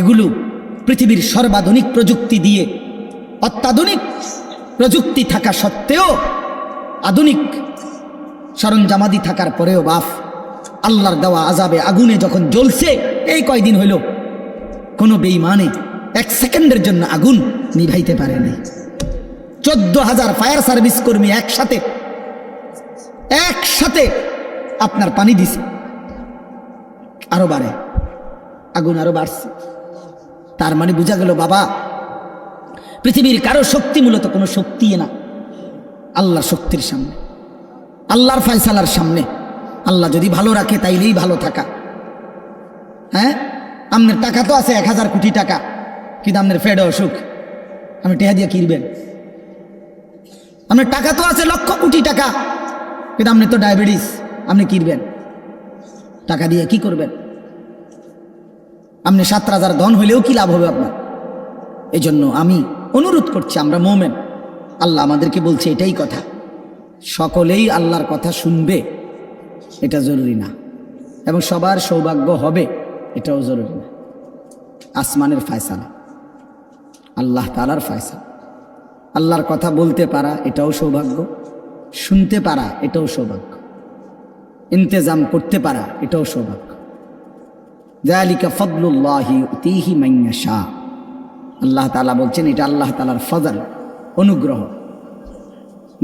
এগুলো পৃথিবীর সর্বাধুনিক প্রযুক্তি দিয়ে, অত্যাধুনিক প্রযুক্তি থাকা সত্ত্বেও, আধুনিক সরঞ্জামাদি থাকার পরেও বাপ আল্লাহর দেওয়া আযাবে আগুনে যখন জ্বলছে, এই কয়দিন হইল কোনো বেঈমানে 1 সেকেন্ডের জন্য আগুন নিভাইতে পারে নাই। 14,000 ফায়ার সার্ভিস কর্মী একসাথে আপনার পানি দিছে, আরো বাড়ে, আগুন আরো বাড়ছে। তার মানে বোঝা গেল বাবা, পৃথিবীর কারো শক্তি মূলত কোনো শক্তি না, আল্লাহর শক্তির সামনে, আল্লাহর ফয়সালার সামনে। আল্লাহ যদি ভালো রাখে তাইলেই ভালো থাকা। হ্যাঁ, আপনার টাকা তো আছে 1000 কোটি টাকা, কিন্তু আপনার ফেডে অসুখ, আপনি টেহা দিয়ে কিনবেন। আপনার টাকা তো আছে লক্ষ কোটি টাকা, কিন্তু আপনি তো ডায়াবেটিস, আপনি কিনবেন টাকা দিয়ে কি করবেন? আপনি 7 রাজার ধন হইলেও কি লাভ হবে আপনার? এই জন্য আমি অনুরোধ করছি, আমরা মোমেন, আল্লাহ আমাদেরকে বলছে এটাই কথা, সকলেই আল্লাহর কথা শুনবে এটা জরুরি না, এবং সবার সৌভাগ্য হবে এটাও জরুরি না। আসমানের ফয়সালা, আল্লাহ তাআলার ফয়সালা। আল্লাহর কথা বলতে পারা এটাও সৌভাগ্য, শুনতে পারা এটাও সৌভাগ্য, ইন্তেজাম করতে পারা এটাও সৌভাগ্য। যালিকা ফদলুল্লাহি ইউতিহি মান ইয়াশা। আল্লাহ তাআলা বলছেন এটা আল্লাহ তাআলার ফজল, অনুগ্রহ,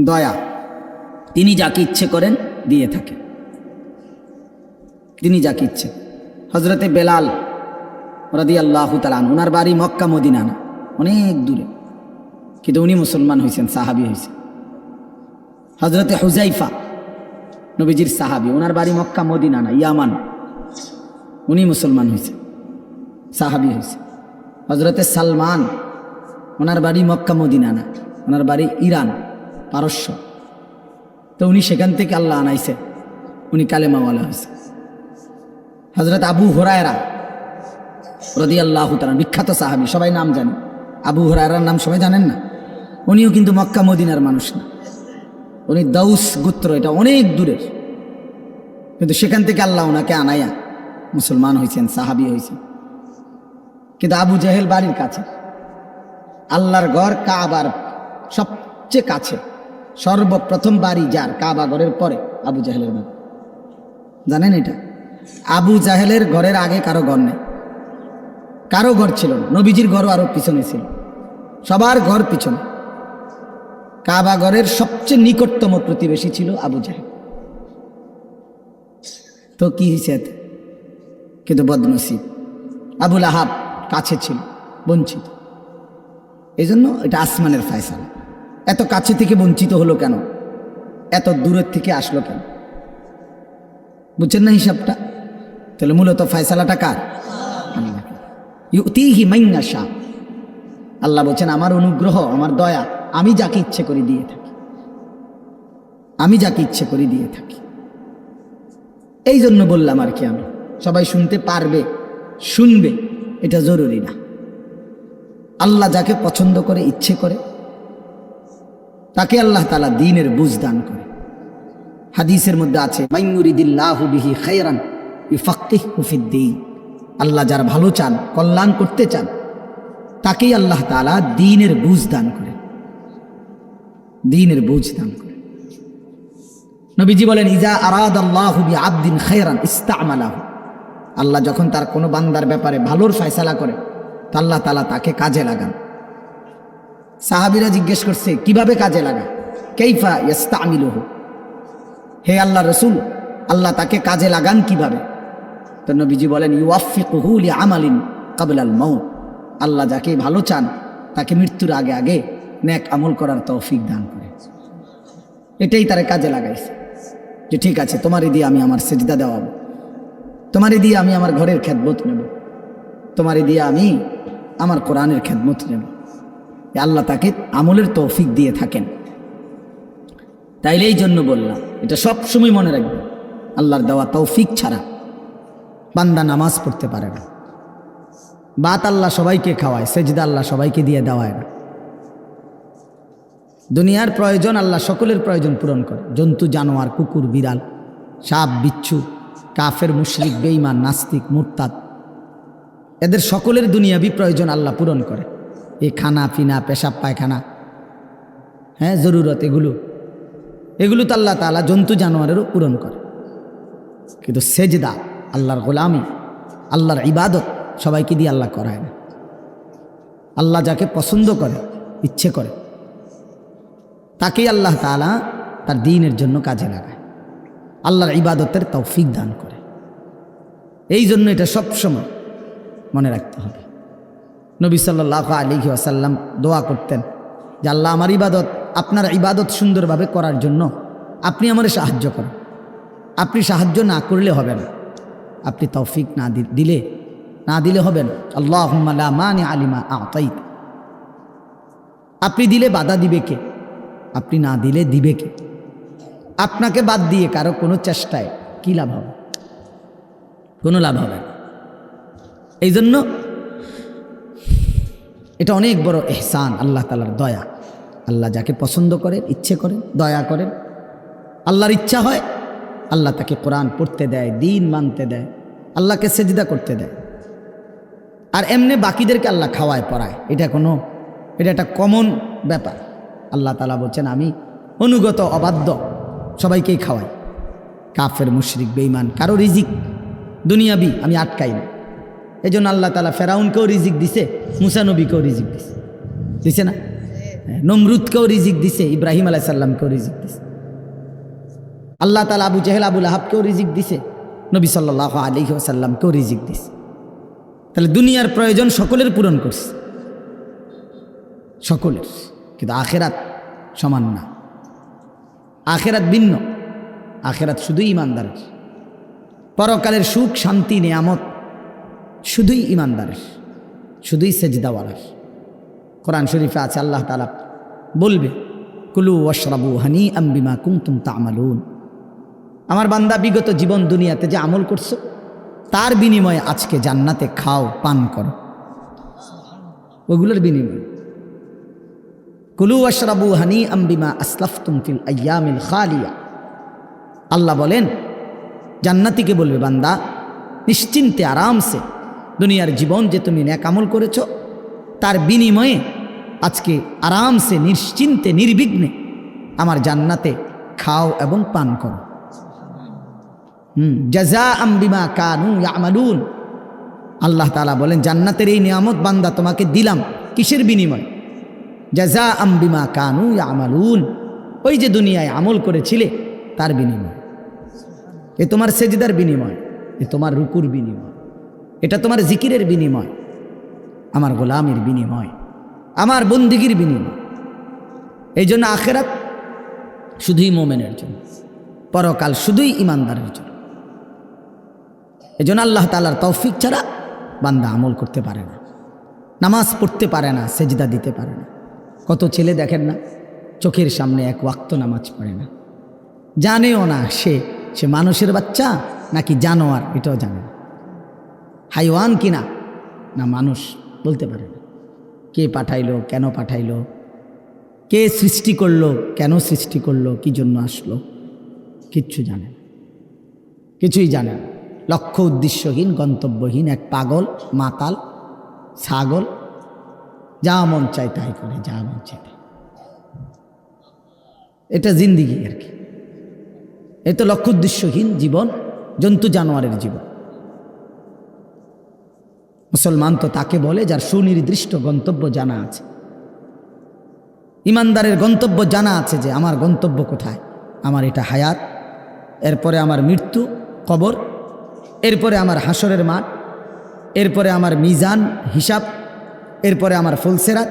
দয়া। তিনি যাকে ইচ্ছে করেন দিয়ে থাকেন, তিনি যাকে ইচ্ছে। হযরতে বেলাল রাদিয়াল্লাহু তাআলা আনহু, ওনার বাড়ি মক্কা মদিনা না, অনেক দূরে, কিন্তু উনি মুসলমান হয়েছেন, সাহাবী হয়েছেন। হযরতে হুযাইফা নবীজির সাহাবী, ওনার বাড়ি মক্কা মদিনা না, ইয়ামান, উনি মুসলমান হয়েছে, সাহাবী হয়েছে। হযরতে সালমান, ওনার বাড়ি মক্কা মদিনা না, ওনার বাড়ি ইরান, পারস্য, তো উনি সেখান থেকে আল্লাহ আনাইছে, উনি কালেমাওয়ালা হয়েছে। হযরত আবু হুরায়রা রাদিয়াল্লাহু তাআলা, বিখ্যাত সাহাবী, সবাই নাম জানে। আবু হুরায়রার নাম সবাই জানেন না? উনিও কিন্তু মক্কা মদিনার মানুষ না, উনি দাউস গোত্র, এটা অনেক দূরের, কিন্তু সেখান থেকে আল্লাহ ওনাকে আনাইয়া মুসলমান হয়েছেন, সাহাবী হয়েছেন। কিন্তু আবু জেহেল বাড়ির কাছে, আল্লাহর ঘর কাবার সবচেয়ে কাছে, সর্বপ্রথম বাড়ি যার কাবা ঘরের পরে আবু জেহেলের বাড়ি। জানেন এটা? আবু জাহেলের ঘরের আগে কারো ঘর নেই, কারো ঘর ছিল না, নবীজির ঘরও আরো পিছনে ছিল, সবার ঘর পিছনে। কাবা ঘরের সবচেয়ে নিকটতম প্রতিবেশী ছিল আবু জাহেল। তো কি হয়েছে এতে? কিন্তু বদনসিব, আবুল আহাব কাছে ছিল, বঞ্চিত। এই জন্য এটা আসমানের ফয়সালা। এত কাছে থেকে বঞ্চিত হলো কেন? এত দূরের থেকে আসলো কেন? বুঝছেন না হিসাবটা? তাহলে মূলত ফয়সালাটা কার? ইউতিহি মান ইয়াশা। আল্লাহ বলছেন আমার অনুগ্রহ, আমার দয়া, আমি যাকে ইচ্ছে করি দিয়ে থাকি, আমি যাকে ইচ্ছে করি দিয়ে থাকি। এই জন্য বললাম আর কি, আমি সবাই শুনতে পারবে, শুনবে এটা জরুরি না। আল্লাহ যাকে পছন্দ করে, ইচ্ছে করে, তাকে আল্লাহ তাআলা দ্বীনের বুঝ দান করে। হাদিসের মধ্যে আছে, মান ইউরিদিল্লাহু বিহি খায়রান ইউফাক্কিহু ফিদ্দীন। আল্লাহ যার ভালো চান, কল্যাণ করতে চান, তাকেই আল্লাহ তাআলা দ্বীনের বুঝ দান করে, দ্বীনের বুঝ দান করে। নবীজি বলেন, ইজা আরাদাল্লাহু বিআবদিন খায়রান ইস্তা'মালাহু। আল্লাহ যখন তার কোনো বান্দার ব্যাপারে ভালোর ফয়সালা করে, তা আল্লাহ তাআলা তাকে কাজে লাগান। সাহাবীরা জিজ্ঞেস করছে, কিভাবে কাজে লাগায়? কাইফা ইস্তা'মিলুহু, হে আল্লাহ রাসূল, আল্লাহ তাকে কাজে লাগান কিভাবে? তো নবীজি বলেন, ইউওয়াফিকুহু লিআমালিন ক্বাবলাল মাউত। আল্লাহ যাকে ভালো চান তাকে মৃত্যুর আগে আগে নেক আমল করার তৌফিক দান করে। এটাই তারে কাজে লাগাইছে, যে ঠিক আছে তোমারই দিয়ে আমি আমার সিজদা দেওয়াবো, তোমারই দিয়ে আমি আমার ঘরের খেদমত নেব, তোমারই দিয়ে আমি আমার কোরআনের খেদমত নেব। আল্লাহ তাকে আমলের তৌফিক দিয়ে থাকেন। তাইলে এই জন্য বললাম, এটা সব সময় মনে রাখবেন, আল্লাহর দেওয়া তৌফিক ছাড়া বান্দা নামাজ পড়তে পারে না। বাত আল্লাহ সবাইকে খাওয়ায়, সেজদা আল্লাহ সবাইকে দিয়ে দেওয়ায় না। দুনিয়ার প্রয়োজন আল্লাহ সকলের প্রয়োজন পূরণ করে। জন্তু জানোয়ার, কুকুর বিড়াল, সাপ বিচ্ছু, কাফের মুশরিক বেঈমান নাস্তিক মুরতাদ, এদের সকলের দুনিয়াবি প্রয়োজন আল্লাহ পূরণ করে। এই খানা পিনা পেশাব পায়খানা, হ্যাঁ জরুরত, এগুলো তো আল্লাহ তাআলা জন্তু জানোয়ারেরও পূরণ করে। কিন্তু সেজদা, আল্লাহর গোলামি, আল্লাহর ইবাদত সবাইকে দিয়ে আল্লাহ করায় না। আল্লাহ যাকে পছন্দ করে, ইচ্ছে করে, তাকেই আল্লাহ তাআলা তার দ্বীনের জন্য কাজে লাগায়, আল্লাহর ইবাদতের তৌফিক দান করে। এই জন্য এটা সবসময় মনে রাখতে হবে। নবী সাল্লাল্লাহু আলাইহি ওয়াসাল্লাম দোয়া করতেন যে আল্লাহ আমার ইবাদত, আপনার ইবাদত সুন্দরভাবে করার জন্য আপনি আমারে সাহায্য করেন। আপনি সাহায্য না করলে হবে না, আপনি তৌফিক না দিলে হবে না। আল্লাহুম্মা লা মানিআ লিমা আ'তাইত, আপনি দিলে বাধা দিবে কে? আপনি না দিলে দিবে কে? আপনাকে বাদ দিয়ে কারো কোনো চেষ্টায় কি লাভ হবে? কোনো লাভ হবে না। এই জন্য এটা অনেক বড় ইহসান, আল্লাহ তাআলার দয়া। আল্লাহ যাকে পছন্দ করেন, ইচ্ছে করেন, দয়া করেন, আল্লাহর ইচ্ছা হয় আল্লাহ তাকে কোরআন পড়তে দেয়, দ্বীন মানতে দেয়, আল্লাহকে সেজদা করতে দেয়। আর এমনি বাকিদেরকে আল্লাহ খাওয়ায় পড়ায়, এটা একটা কমন ব্যাপার। আল্লাহ তাআলা বলছেন আমি অনুগত অবাধ্য সবাইকেই খাওয়াই। কাফের মুশরিক বেঈমান কারো রিজিক দুনিয়াবি আমি আটকাই না। এই জন্য আল্লাহ তাআলা ফেরাউনকেও রিজিক দিছে, মুসা নবীকেও রিজিক দিছে না? নমরুদকেও রিজিক দিছে, ইব্রাহিম আলাইহিস সালামকেও রিজিক দিছে। আল্লাহ তাআলা আবু জেহেল আবু লাহাবকেও রিজিক দিছে, নবী সাল্লাল্লাহু আলাইহি ওয়াসাল্লামকেও রিজিক দিছে। তাহলে দুনিয়ার প্রয়োজন সকলের পূরণ করছে, সকলের। কিন্তু আখেরাত সমান না, আখেরাত ভিন্ন। আখেরাত শুধুই ইমানদারের, পরকালের সুখ শান্তি নিয়ামত শুধুই ইমানদারের, শুধুই সেজদাওয়ালার। কোরআন শরীফে আছে আল্লাহ তাআলা বলবে কুলু ওয়াশরাবু হানিআম বিমা কুনতুম তা'মালুন। আমার বান্দা বিগত জীবন দুনিয়াতে যে আমল করছো তার বিনিময়ে আজকে জান্নাতে খাও, পান করো, ওগুলোর বিনিময়ে। কুলু ওয়াশরাবু হানিআম বিমা আসলাফতুম ফিল আইয়ামিল খালিয়া। আল্লাহ বলেন জান্নাতীকে বলবে বান্দা নিশ্চিন্তে আরামসে দুনিয়ার জীবন যে তুমি নেক আমল করেছো তার বিনিময়ে আজকে আরামসে নিশ্চিন্তে নির্বিঘ্নে আমার জান্নাতে খাও এবং পান করো। জাযাআম বিমা কানু ইয়ামালুন। আল্লাহ তাআলা বলেন জান্নাতের এই নিয়ামত বান্দা তোমাকে দিলাম কিসের বিনিময়? জাযাআম বিমা কানু ইয়ামালুন। ওই যে দুনিয়ায় আমল করেছিলে তার বিনিময়। এ তোমার সেজদার বিনিময়, এ তোমার রুকুর বিনিময়, এটা তোমার জিকিরের বিনিময়, আমার গোলামের বিনিময়, আমার বন্দিগির বিনিময়। এই জন্য আখেরাত শুধুই মোমেনের জন্য, পরকাল শুধুই ইমানদারের জন্য। এই জন্য আল্লাহ তাআলার তৌফিক ছাড়া বান্দা আমল করতে পারে না, নামাজ পড়তে পারে না, সেজদা দিতে পারে না। কত ছেলে দেখেন না চোখের সামনে এক ওয়াক্ত নামাজ পড়ে না, জানেও না সে মানুষের বাচ্চা নাকি জানোয়ার, এটাও জানে না। হাইওয়ান কিনা না মানুষ বলতে পারে না। কে পাঠাইলো, কেন পাঠাইলো, কে সৃষ্টি করলো, কেন সৃষ্টি করলো, কি জন্য আসলো, কিচ্ছু জানে না, কিছুই জানে না। লক্ষ্য উদ্দেশ্যহীন, গন্তব্যহীন এক পাগল, মাতাল, ছাগল, যা মন চায় তাই করে, যা মন চায় তাই। এটা জিন্দিগি আর কি। এই তো লক্ষ্য উদ্দেশ্যহীন জীবন, জন্তু জানোয়ারের জীবন। মুসলমান তো তাকে বলে যার সুনির্দিষ্ট গন্তব্য জানা আছে। ইমানদারের গন্তব্য জানা আছে যে আমার গন্তব্য কোথায়, আমার এটা হায়াত, এরপরে আমার মৃত্যু, কবর, এরপরে আমার হাসরের মাঠ, এরপরে আমার মিজান হিসাব, এরপরে আমার ফুলসেরাত,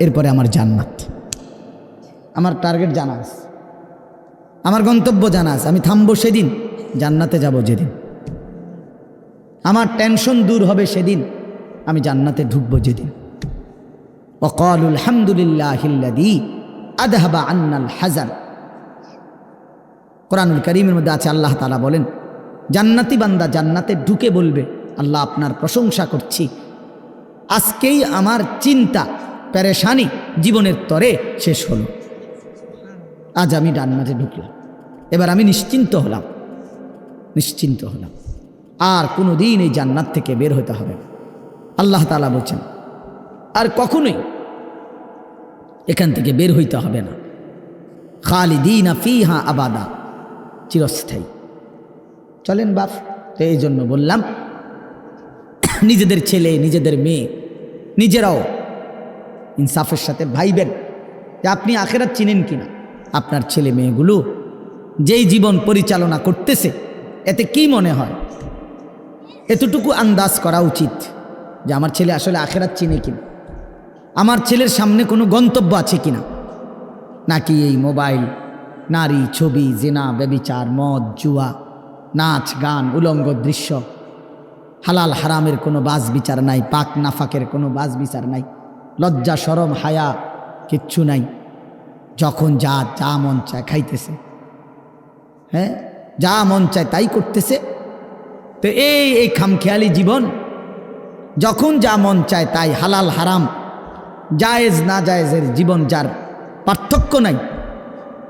এরপরে আমার জান্নাত। আমার টার্গেট জানা আছে, আমার গন্তব্য জানা আছে। আমি থামবো সেদিন, জান্নাতে যাব যেদিন। আমার টেনশন দূর হবে সেদিন, আমি জান্নাতে ঢুকবো যেদিন। وقالوا الحمد لله الذي أذهب عنا الحزن। কোরআনুল কারীমের মধ্যে আছে, আল্লাহ তাআলা বলেন জান্নাতি বান্দা জান্নাতে ঢুকে বলবে, আল্লাহ আপনার প্রশংসা করছি, আজকেই আমার চিন্তা পেরেশানি জীবনের তরে শেষ হলো। আজ আমি জান্নাতে ঢুকলাম, এবার আমি নিশ্চিন্ত হলাম, নিশ্চিন্ত হলাম, আর কোনো দিন এই জান্নাত থেকে বের হতে হবে না। আল্লাহ তাআলা বলছেন আর কখনোই এখান থেকে বের হইতে হবে না। খালিদিনা ফিহা আবাদা, চিরস্থায়ী। চলেন বাপ, তো এই জন্য বললাম নিজেদের ছেলে নিজেদের মেয়ে নিজেরাও ইনসাফের সাথে ভাইবেন যে আপনি আখেরাত চিনেন কিনা। আপনার ছেলে মেয়েগুলো যেই জীবন পরিচালনা করতেছে এতে কি মনে হয়, এতটুকু আন্দাজ করা উচিত যে আমার ছেলে আসলে আখেরাত চিনে কিনা, আমার ছেলের সামনে কোনো গন্তব্য আছে কিনা, নাকি এই মোবাইল, নারী, ছবি, জিনা, ব্যভিচার, মদ, জুয়া, নাচ, গান, উলঙ্গ দৃশ্য, হালাল হারামের কোনো বাজ বিচার নাই, পাক নাফাকের কোনো বাজ বিচার নাই, লজ্জা শরম হায়া কিচ্ছু নাই, যখন যা যা মন চায় খাইতেছে, হ্যাঁ যা মন চায় তাই করতেছে। তো এই খামখেয়ালি জীবন, যখন যা মন চায় তাই, হালাল হারাম জায়েজ না জায়েজের জীবন, যার পার্থক্য নাই,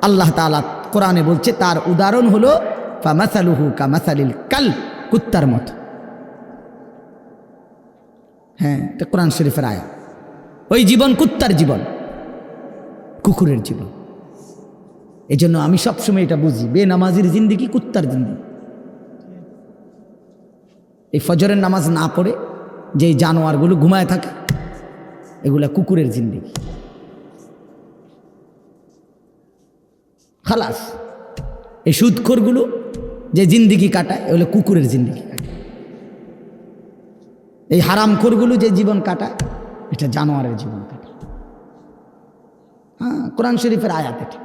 আল্লাহ তাআলা কোরআনে বলছে তার উদাহরণ হলো ফামাসালুহু কামাসালিল কাল, কুত্তার মতো। হ্যাঁ, এটা কোরআন শরীফের আয়াত। ওই জীবন কুত্তার জীবন, কুকুরের জীবন। এই জন্য আমি সবসময় এটা বুঝি, বেনামাজির জিন্দিগি কুত্তার জিন্দিগি। এই ফজরের নামাজ না পড়ে যে জানোয়ারগুলো ঘুমায় থাকে, এগুলা কুকুরের জিন্দিগি। খালাস। এই সুদখোরগুলো যে জিন্দিগি কাটায়, এগুলো কুকুরের জিন্দিগি কাটায়। এই হারামখোরগুলো যে জীবন কাটায়, এটা জানোয়ারের জীবন কাটায়। হ্যাঁ, কোরআন শরীফের আয়াত এটা।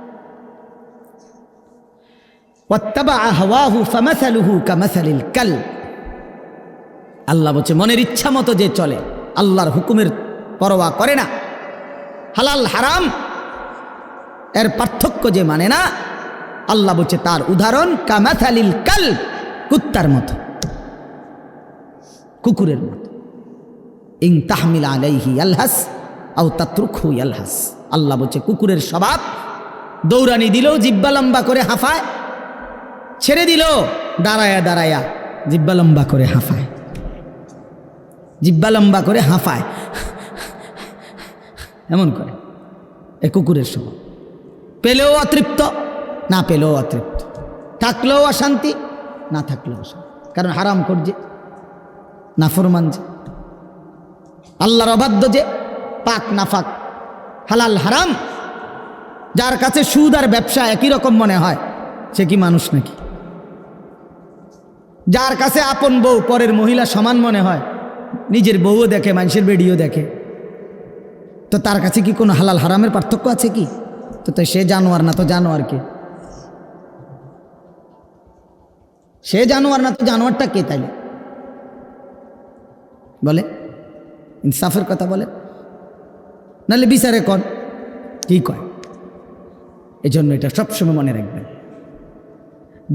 ওয়াত্তাবাআ হাওয়াহু ফামাসালুহু কামাসালিল কাল। আল্লাহ বলছে মনের ইচ্ছা মতো যে চলে, আল্লাহর হুকুমের পরোয়া করে না, হালাল হারাম এর পার্থক্য যে মানে না, আল্লাহ বলছে তার উদাহরণ কামাসালিল কাল, কুত্তার মতো, কুকুরের মতো। ইন তাহমিল আলাইহি ইয়ালহাস আও তাতরুকহু ইয়ালহাস। আল্লাহ বলছে কুকুরের স্বভাব, দৌড়ানি দিলেও জিব্বা লম্বা করে হাঁফায়, ছেড়ে দিল দাঁড়ায়া দাঁড়ায়া জিব্বা লম্বা করে হাঁফায়, জিব্বা লম্বা করে হাঁফায়, এমন করে। এ কুকুরের স্বভাব। পেলেও অতৃপ্ত, না পেলেও অতৃপ্ত, থাকলেও অশান্তি, না থাকলেও অশান্তি। কারণ হারাম করছে, নাফরমান যে, আল্লাহর অবাধ্য যে, পাক নাফাক, হালাল হারাম, যার কাছে সুদ আর ব্যবসা একই রকম মনে হয়, সে কি মানুষ নাকি? যার কাছে আপন বউ পরের মহিলা সমান মনে হয়, নিজের বউও দেখে, মানুষের বেডিও দেখে, তো তার কাছে কি কোনো হালাল হারামের পার্থক্য আছে কি? তো সে জানোয়ার না, তো জানোয়ার কে? সে জানোয়ার না, তো জানোয়ারটা কে? তাইলে বলে ইনসাফের কথা বলে, নাহলে বিচারে কর কি কয়। এই জন্য এটা সবসময় মনে রাখবেন,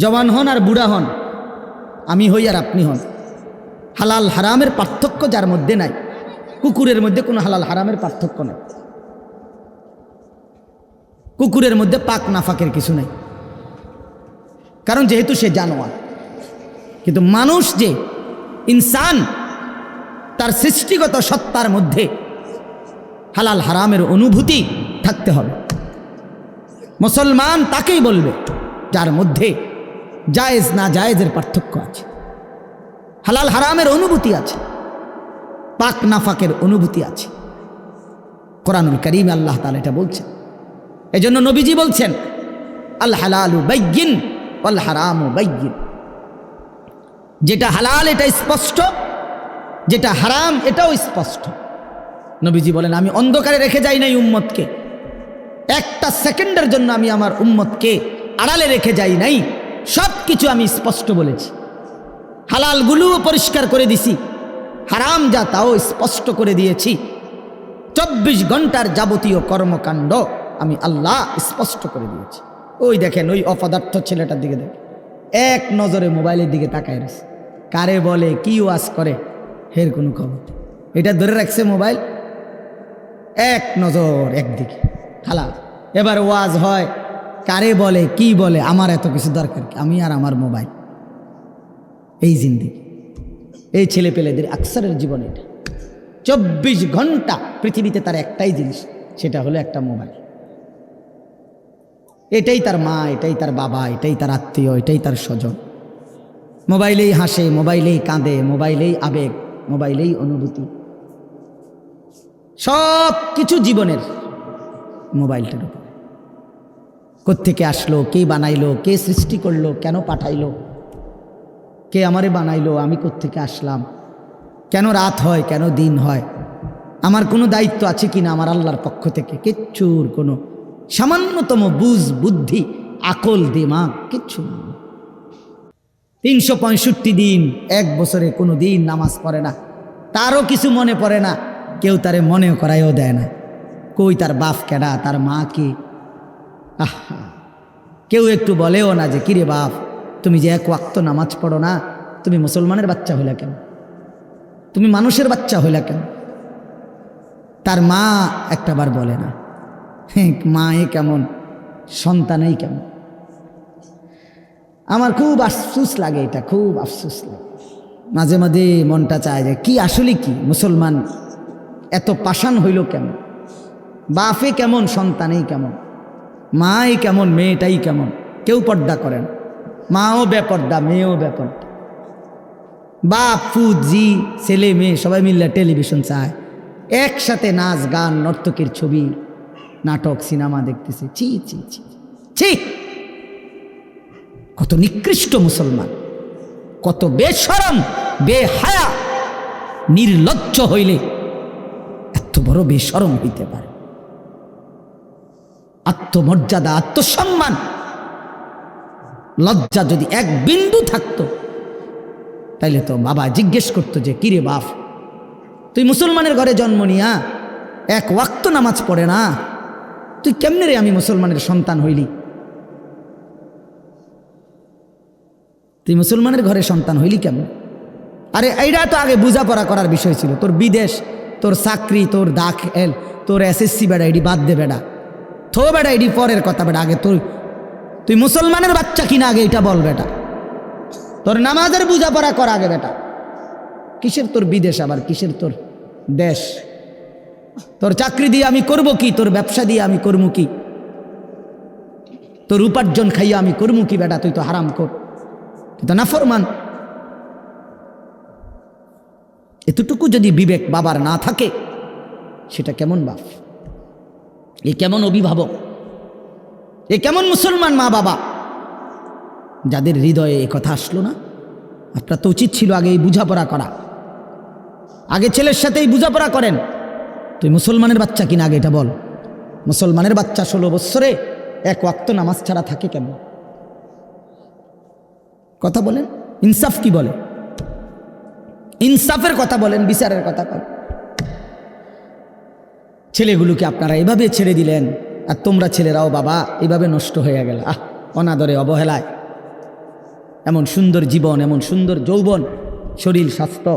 জওয়ান হন আর বুড়া হন, আমি হই আর আপনি হন, হালাল হারামের পার্থক্য যার মধ্যে নাই, কুকুরের মধ্যে কোনো হালাল হারামের পার্থক্য নাই, কুকুরের মধ্যে পাক নাফাকের কিছু নাই, কারণ যেহেতু সে জানোয়ার। কিন্তু মানুষ যে ইনসান, তার সৃষ্টিগত সত্তার মধ্যে হালাল হারামের অনুভূতি থাকতে হবে। মুসলমান তাকেই বলবে যার মধ্যে জায়েজ না জায়েজের পার্থক্য আছে, হালাল হারামের অনুভূতি আছে, পাক নাফাকের অনুভূতি আছে। কোরআনুল কারীমে আল্লাহ তাআলা এটা বলছেন। এজন্য নবীজি বলছেন আল হালালু বাইয়িন ওয়াল হারামু বাইয়িন। যেটা হালাল এটা স্পষ্ট, যেটা হারাম এটাও স্পষ্ট। নবীজি বলেন আমি অন্ধকারে রেখে যাই নাই উম্মতকে, একটা সেকেন্ডের জন্য আমি আমার উম্মতকে আড়ালে রেখে যাই নাই, সব কিছু আমি স্পষ্ট বলেছি। হালালগুলোও পরিষ্কার করে দিছি, হারাম যা তাও স্পষ্ট করে দিয়েছি। 24 ঘন্টার যাবতীয় কর্মকাণ্ড আমি আল্লাহ স্পষ্ট করে দিয়েছি। ওই দেখেন ওই অপদার্থ ছেলেটার দিকে দেখেন, এক নজরে মোবাইলের দিকে তাকায় রয়েছে। কারে বলে কি ওয়াজ করে হের কোনো খবর, এটা ধরে রাখছে মোবাইল, এক নজর একদিকে খালা। এবার ওয়াজ হয়, কারে বলে কি বলে, আমার এত কিছু দরকার কি, আমি আর আমার মোবাইল। এই জিন্দেগি, এই ছেলে পেলেদের আকসারের জীবন এটা। 24 ঘন্টা পৃথিবীতে তার একটাই জিনিস, সেটা হলো একটা মোবাইল। এটাই তার মা, এটাই তার বাবা, এটাই তার আত্মীয়, এটাই তার স্বজন। মোবাইলেই হাসে, মোবাইলেই কাঁদে, মোবাইলেই আবেগ, মোবাইলেই অনুভূতি, সব কিছু জীবনের মোবাইলটার উপর। কোত্থেকে আসলো, কে বানাইলো, কে সৃষ্টি করলো, কেন পাঠাইলো, কে আমারে বানাইলো, আমি কোত্থেকে আসলাম, কেন রাত হয়, কেন দিন হয়, আমার কোনো দায়িত্ব আছে কিনা আমার আল্লাহর পক্ষ থেকে, কিচ্ছুর কোনো সামান্যতম বুঝ বুদ্ধি আকল দিমাগ কিচ্ছু না। 365 দিন, এক বছরে কোনো দিন নামাজ পড়ে না, তারও কিছু মনে পড়ে না, কেউ তারে মনে করাইও দেয় না। কই তার বাপ কেডা, তার মা কে, আহা, কেউ একটু বলেও না যে কিরে বাপ তুমি যে এক ওয়াক্ত নামাজ পড়ো না, তুমি মুসলমানের বাচ্চা হইলা কেন, তুমি মানুষের বাচ্চা হইলা কেন। তার মা একটাবার বলে না, মা এ কেমন, সন্তানেই কেমন। আমার খুব আফসোস লাগে, এটা খুব আফসোস লাগে। মাঝে মাঝে মনটা চায় যে কি আসলে কি মুসলমান এত পাষাণ হইল কেমন, বাপে কেমন, সন্তানেই কেমন, মাই কেমন, মেয়েটাই কেমন। কেউ পর্দা করেন, মাও বেপর্দা, মেয়েও বেপর্দা, বাপ ফুদ জি ছেলে মেয়ে সবাই মিললে টেলিভিশন চায়, একসাথে নাচ গান নর্তকীর ছবি নাটক সিনেমা দেখতেছে। ছি ছি ছি ছি, কত নিকৃষ্ট মুসলমান, কত বেশরম বেহায়া নির্লজ্জ হইলে এত বড় বেশরম হইতে পারে। আত্মমর্যাদা, আত্মসম্মান, লজ্জা যদি এক বিন্দু থাকতো তাইলে তো বাবা জিজ্ঞেস করতো যে কিরে বাপ তুই মুসলমানের ঘরে জন্ম নিয়া এক ওয়াক্ত নামাজ পড়ে না, তুই কেমনে রে আমি মুসলমানের সন্তান হইলি, তুই মুসলমানের ঘরে সন্তান হইলি কেমন। আরে এইটা তো আগে বোঝাপড়া করার বিষয় ছিল। তোর বিদেশ, তোর চাকরি, তোর দাখিল, তোর এসএসসি বেড়া এডি বাদ দে বেড়া, থো বেড়া এডি পরের কথা বেড়া, আগে তুই মুসলমানের বাচ্চা কিনা আগে এটা বল বেটা, তোর নামাজের বোঝাপড়া কর আগে বেটা। কিসের তোর বিদেশ, আবার কিসের তোর দেশ, তোর চাকরি দিয়ে আমি করব কি, তোর ব্যবসা দিয়ে আমি করবো কি, তোর উপার্জন খাইয়া আমি করবো কি বেটা, তুই তো হারাম কর, তুই তো নাফরমান। এতটুকু যদি বিবেক বাবার না থাকে, সেটা কেমন বাপ, এ কেমন অভিভাবক, এ কেমন মুসলমান মা বাবা, যাদের হৃদয়ে এ কথা আসলো না। আপনার তো উচিত ছিল আগে এই বোঝাপড়া করা, আগে ছেলের সাথেই বোঝাপড়া করেন, তুই মুসলমানের বাচ্চা কিনা আগে এটা বল। মুসলমানের বাচ্চা 16 বৎসরে এক ওয়াক্ত নামাজ ছাড়া থাকে কেমন, কথা বলেন। ইনসাফ কি বলে, ইনসাফের কথা বলেন, বিচারের কথা বলেন। ছেলেগুলোকে আপনারা এভাবে ছেড়ে দিলেন, আর তোমরা ছেলেরাও বাবা এভাবে নষ্ট হয়ে গেল, অনাদরে অবহেলায়। এমন সুন্দর জীবন, এমন সুন্দর যৌবন, শরীর স্বাস্থ্য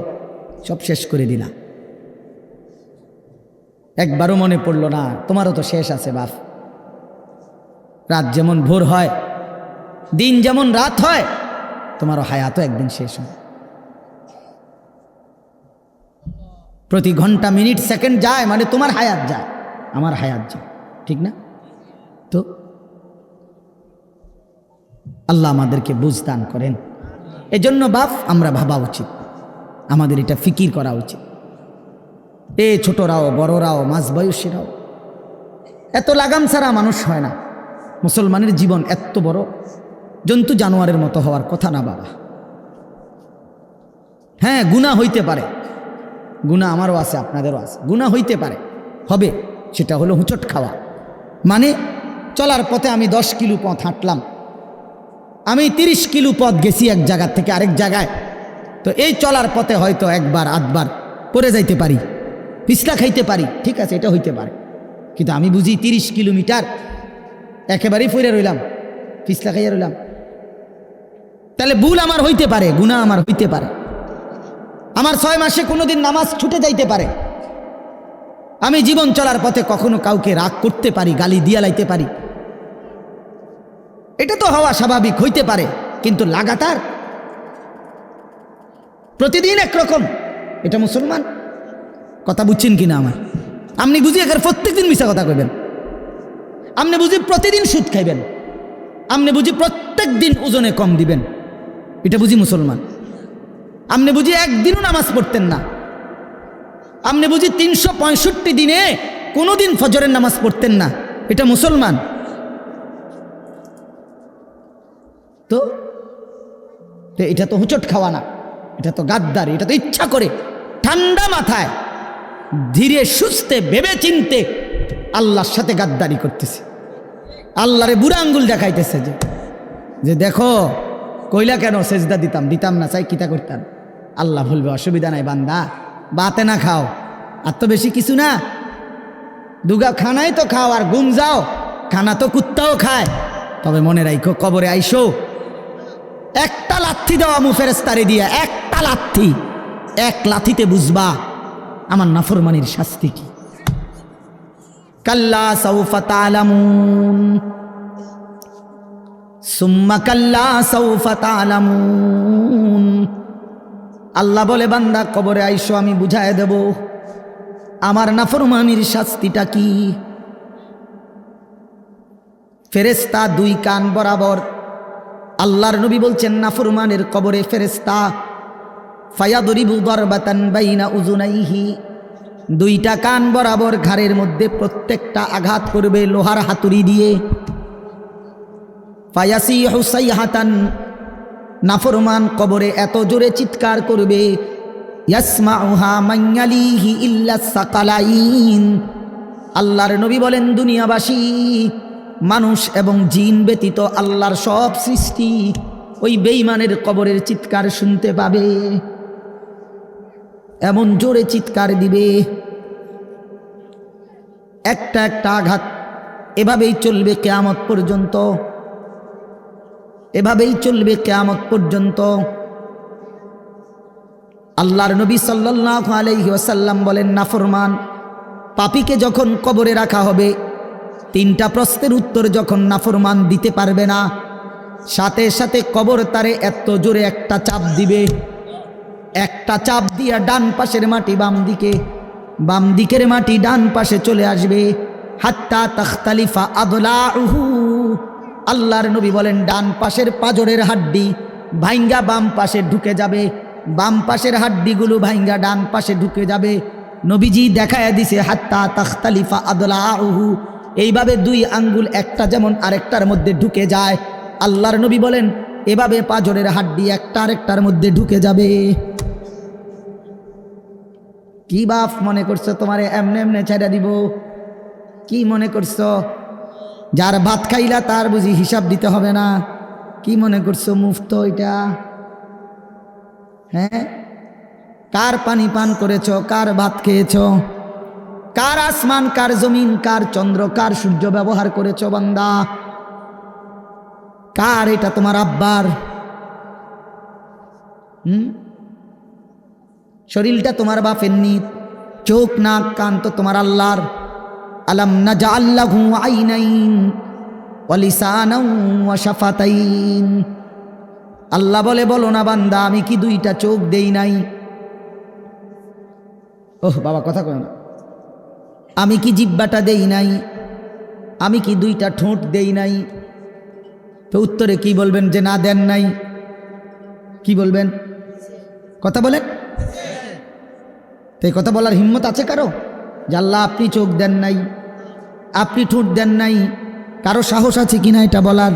সব শেষ করে দিলা। একবারও মনে পড়লো না তোমারও তো শেষ আছে বাপ। রাত যেমন ভোর হয়, দিন যেমন রাত হয়, তোমারও হায়াতও একদিন শেষ হয়। প্রতি ঘন্টা মিনিট সেকেন্ড যায় মানে তোমার হায়াত যায়, আমার হায়াত যায়, ঠিক না? তো আল্লাহ আমাদেরকে বুঝ দান করেন। এজন্য বাপ আমরা ভাবা উচিত, আমাদের এটা ফিকির করা উচিত। এ ছোটরাও বড়রাও মাঝ বয়সীরাও, এত লাগাম ছাড়া মানুষ হয় না। মুসলমানের জীবন এত বড় জন্তু জানোয়ারের মতো হওয়ার কথা না বাবা। হ্যাঁ, গুনাহ হইতে পারে, গুনাহ আমারও আছে আপনাদেরও আছে, গুনাহ হইতে পারে, হবে। সেটা হলো হুঁচট খাওয়া, মানে চলার পথে আমি 10 কিলো পথ হাঁটলাম, আমি 30 কিলো পথ গেছি এক জায়গা থেকে আরেক জায়গায়, তো এই চলার পথে হয়তো একবার আধবার পড়ে যাইতে পারি, পিছলা খাইতে পারি, ঠিক আছে, এটা হইতে পারে, কিন্তু আমি বুঝি 30 কিলোমিটার একেবারেই ফইরা রইলাম, পিছলা খাইয়া রইলাম, তাহলে ভুল আমার হইতে পারে, গুনাহ আমার হইতে পারে, আমার 6 মাসে কোনোদিন নামাজ ছুটে যাইতে পারে, আমি জীবন চলার পথে কখনো কাউকে রাগ করতে পারি, গালি দিয়া লাইতে পারি, এটা তো হওয়া স্বাভাবিক, হইতে পারে, কিন্তু লাগাতার প্রতিদিন একরকম, এটা মুসলমান? কথা বুঝছেন কিনা আমার? আপনি বুঝি এখানে প্রত্যেকদিন মিশা কথা কইবেন, আপনি বুঝি প্রতিদিন সুদ খাইবেন, আপনি বুঝি প্রত্যেক দিন ওজনে কম দিবেন, এটা বুঝি মুসলমান? আপনি বুঝি একদিনও নামাজ পড়তেন না, আপনি বুঝি 365 দিনে কোনোদিন ফজরের নামাজ পড়তেন না, এটা মুসলমান? তো এটা তো হুচট খাওয়া না, এটা তো গাদ্দারি, এটা তো ইচ্ছা করে ঠান্ডা মাথায় ধীরে সুস্থে ভেবে চিনতে আল্লাহর সাথে গাদ্দারি করতেছে, আল্লাহরে বুড়া আঙ্গুল দেখাইতেছে যে দেখো কইলা কেন সেজদা দিতাম না, চাই কিতা করতাম। আল্লাহ বলবে অসুবিধা নাই বান্দা, বাতে না খাও, আর তো বেশি কিছু না, দুগা খানাই তো খাও, আর গুম যাও, খানা তো কুত্তাও খায়, তবে মনে রাখো কবরে আইসো একটা লাথি দেওয়া ফেরেশতারে দিয়া, একটা লাথি, এক লাথিতে বুঝবা আমার নাফরমানির শাস্তি কি। কাল্লা সাউফা তা'লামুন সুম্মা কাল্লা সাউফা তা'লামুন। আল্লাহ বলে বান্দা কবরে আইসো, আমি বুঝায় দেব আমার নাফরমানির শাস্তিটা কি। ফেরেশতা 2 কান বরাবর, আল্লাহর নবী বলছেন নাফরমানের কবরে ফেরেশতা ফায়াদরিবু দারবাতান বাইনা উযুনাইহি, 2টা কান বরাবর ঘাড়ের মধ্যে প্রত্যেকটা আঘাত করবে লোহার হাতুড়ি দিয়ে। ফায়াসিহু সাইহাতান, নাফরমান কবরে এত জোরে চিৎকার করবে, ইয়াসমাউহা মান ইয়ালিহি ইল্লা সাকালাইন। আল্লাহর নবী বলেন দুনিয়াবাসী, মানুষ এবং জিন ব্যতীত আল্লাহর সব সৃষ্টি ওই বেঈমানের কবরের চিৎকার শুনতে পাবে, এমন জোরে চিৎকার দিবে। একটা একটা আঘাত এভাবেই চলবে কিয়ামত পর্যন্ত, এভাবেই চলবে কিয়ামত পর্যন্ত। আল্লাহর নবী সাল্লাল্লাহু আলাইহি ওয়াসাল্লাম বলেন নাফরমান পাপীকে যখন কবরে রাখা হবে, 3টা প্রশ্নের উত্তর যখন নাফরমান দিতে পারবে না, সাথে সাথে কবর তারে এত জোরে একটা চাপ দিবে, একটা চাপ দিয়া ডান পাশের মাটি বাম দিকে, বাম দিকের মাটি ডান পাশে চলে আসবে, হাত্তা তাখতালিফা আদলাউহু। আল্লাহর নবী বলেন ডান পাশের পাজরের হাড্ডি ভাইঙ্গা বাম পাশে ঢুকে যাবে, বাম পাশের হাড্ডিগুলো ভাইঙ্গা ডান পাশে ঢুকে যাবে। নবীজি দেখায় দিছে হাত্তা তাখতালিফা আদলাউহু, এইভাবে 2 আঙ্গুল একটা যেমন আরেকটার মধ্যে ঢুকে যায়, আল্লাহর নবী বলেন এভাবে পাজরের হাড্ডি একটা আরেকটার মধ্যে ঢুকে যাবে। কি বাপ মনে করছো তোমারে এমনে এমনে ছেড়ে দিব? কি মনে করছো যার ভাত খাইলা তার বুঝি হিসাব দিতে হবে না? কি মনে করছো মুফত এটা? হ্যাঁ, কার পানি পান করেছ, কার ভাত খেয়েছ, কার আসমান, কার জমিন, কার চন্দ্র, কার সূর্য ব্যবহার করেছ বান্দা? কার এটা? তোমার আব্বার। শরীরটা তোমার বাপের নি, চোখ নাক কান তো তোমার আল্লাহর। আলাম নাজআল লাহু আইনাইন ওয়া লিসানান ওয়া শাফাতাইন। আল্লাহ বলে বলো না বান্দা আমি কি 2টা চোখ দেই নাই? ওহ বাবা কথা কয় না। আমি কি জিহ্বাটা দেই নাই? আমি কি 2টা ঠোঁট দেই নাই? তো উত্তরে কি বলবেন যে না দেন নাই? কি বলবেন? কথা বলেন। তো এই কথা বলার হিম্মত আছে কারো যে আল্লাহ আপনি চোখ দেন নাই, আপনি ঠোঁট দেন নাই? কারো সাহস আছে কিনা এটা বলার?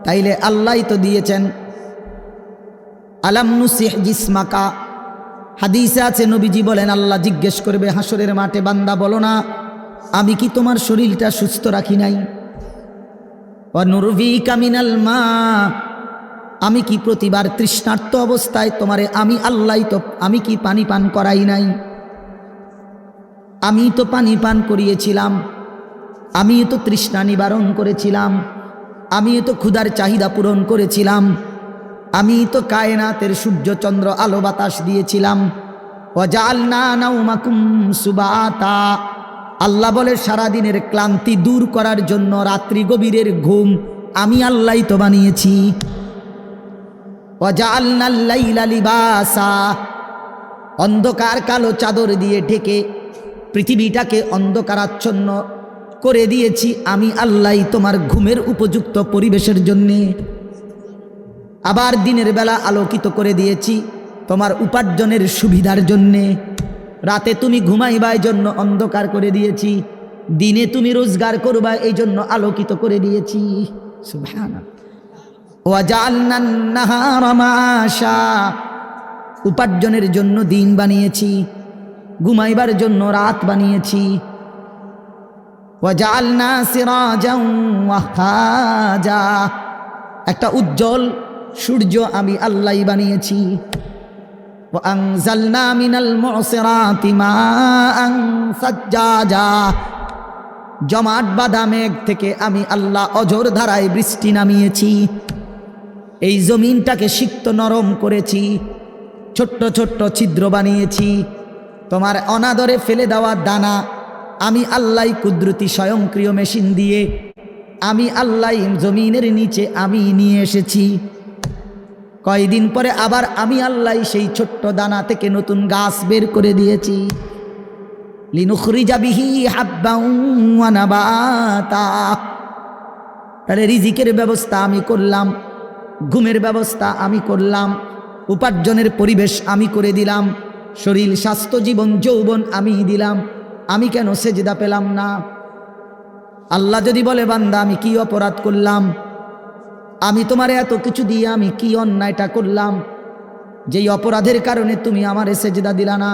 তাইলে আল্লাহই তো দিয়েছেন। আলাম নুসিহ জিসমাকা, হাদিসে আছে নবীজি বলেন আল্লাহ জিজ্ঞেস করবে হাসরের মাঠে, বান্দা বলো না আমি কি তোমার শরীরটা সুস্থ রাখি নাই? ওয়া নুরভিকা মিনাল মা, আমি কি প্রতিবার তৃষ্ণার্ত অবস্থায় তোমারে আমি আল্লাহ তো আমি কি পানি পান করাই নাই? আমি তো পানি পান করিয়েছিলাম, আমি তো তৃষ্ণা নিবারণ করেছিলাম, আমি তো ক্ষুধার চাহিদা পূরণ করেছিলাম, আমি তো কায়নাতের সূর্য চন্দ্র আলো বাতাস দিয়েছিলাম। ওয়াজআলনা নাওমাকুম সুবাতা, আল্লাহ বলে সারাদিনের ক্লান্তি দূর করার জন্য রাত্রি গভীরের ঘুম আমি আল্লাহই তো বানিয়েছি। ওয়াজআলনাল লাইলা লিবাসা, অন্ধকার কালো চাদর দিয়ে ঢেকে পৃথিবীটাকে অন্ধকারাচ্ছন্ন করে দিয়েছি আমি আল্লাহই তোমার ঘুমের উপযুক্ত পরিবেশের জন্যে। আবার দিনের বেলা আলোকিত করে দিয়েছি তোমার উপার্জনের সুবিধার জন্যে। রাতে তুমি ঘুমাইবা এই জন্য অন্ধকার করে দিয়েছি, দিনে তুমি রোজগার করবা এই জন্য আলোকিত করে দিয়েছি। সুবহানাল্লাহ। ওয়াজআলনান নাহারা মাআশা, উপার্জনের জন্য দিন বানিয়েছি, ঘুমাইবার জন্য রাত বানিয়েছি। ওয়াজআলনা সিরাজাও ওয়াহাজা, একটা উজ্জ্বল সূর্য আমি আল্লাহই বানিয়েছি। ওয়ানজালনা মিনাল মুসিরাতি মাআন সাজ্জাজা, জমাট বাঁধা মেঘ থেকে আমি আল্লাহ অঝোর ধারায় বৃষ্টি নামিয়েছি। এই জমিনটাকে সিক্ত নরম করেছি, ছোট্ট ছোট্ট ছিদ্র বানিয়েছি। তোমার অনাদরে ফেলে দেওয়া দানা আমি আল্লাহ কুদরতি স্বয়ংক্রিয় মেশিন দিয়ে আমি আল্লাহ জমিনের নিচে আমি নিয়ে এসেছি। কয়দিন পরে আবার আমি আল্লাহ সেই ছোট্ট দানা থেকে নতুন গাছ বের করে দিয়েছি। লিনুখরিজা বিহি হাব্বান ওয়া নাবাতা, তাহলে রিজিকের ব্যবস্থা আমি করলাম, ঘুমের ব্যবস্থা আমি করলাম, উপার্জনের পরিবেশ আমি করে দিলাম, শরীর স্বাস্থ্য জীবন যৌবন আমি দিলাম। আমি কেন সেজদা পেলাম না? আল্লাহ যদি বলে বান্দা আমি কি অপরাধ করলাম, আমি তোমার এত কিছু দিয়ে আমি কি অন্যায়টা করলাম যেই অপরাধের কারণে তুমি আমারে সেজদা দিলা না?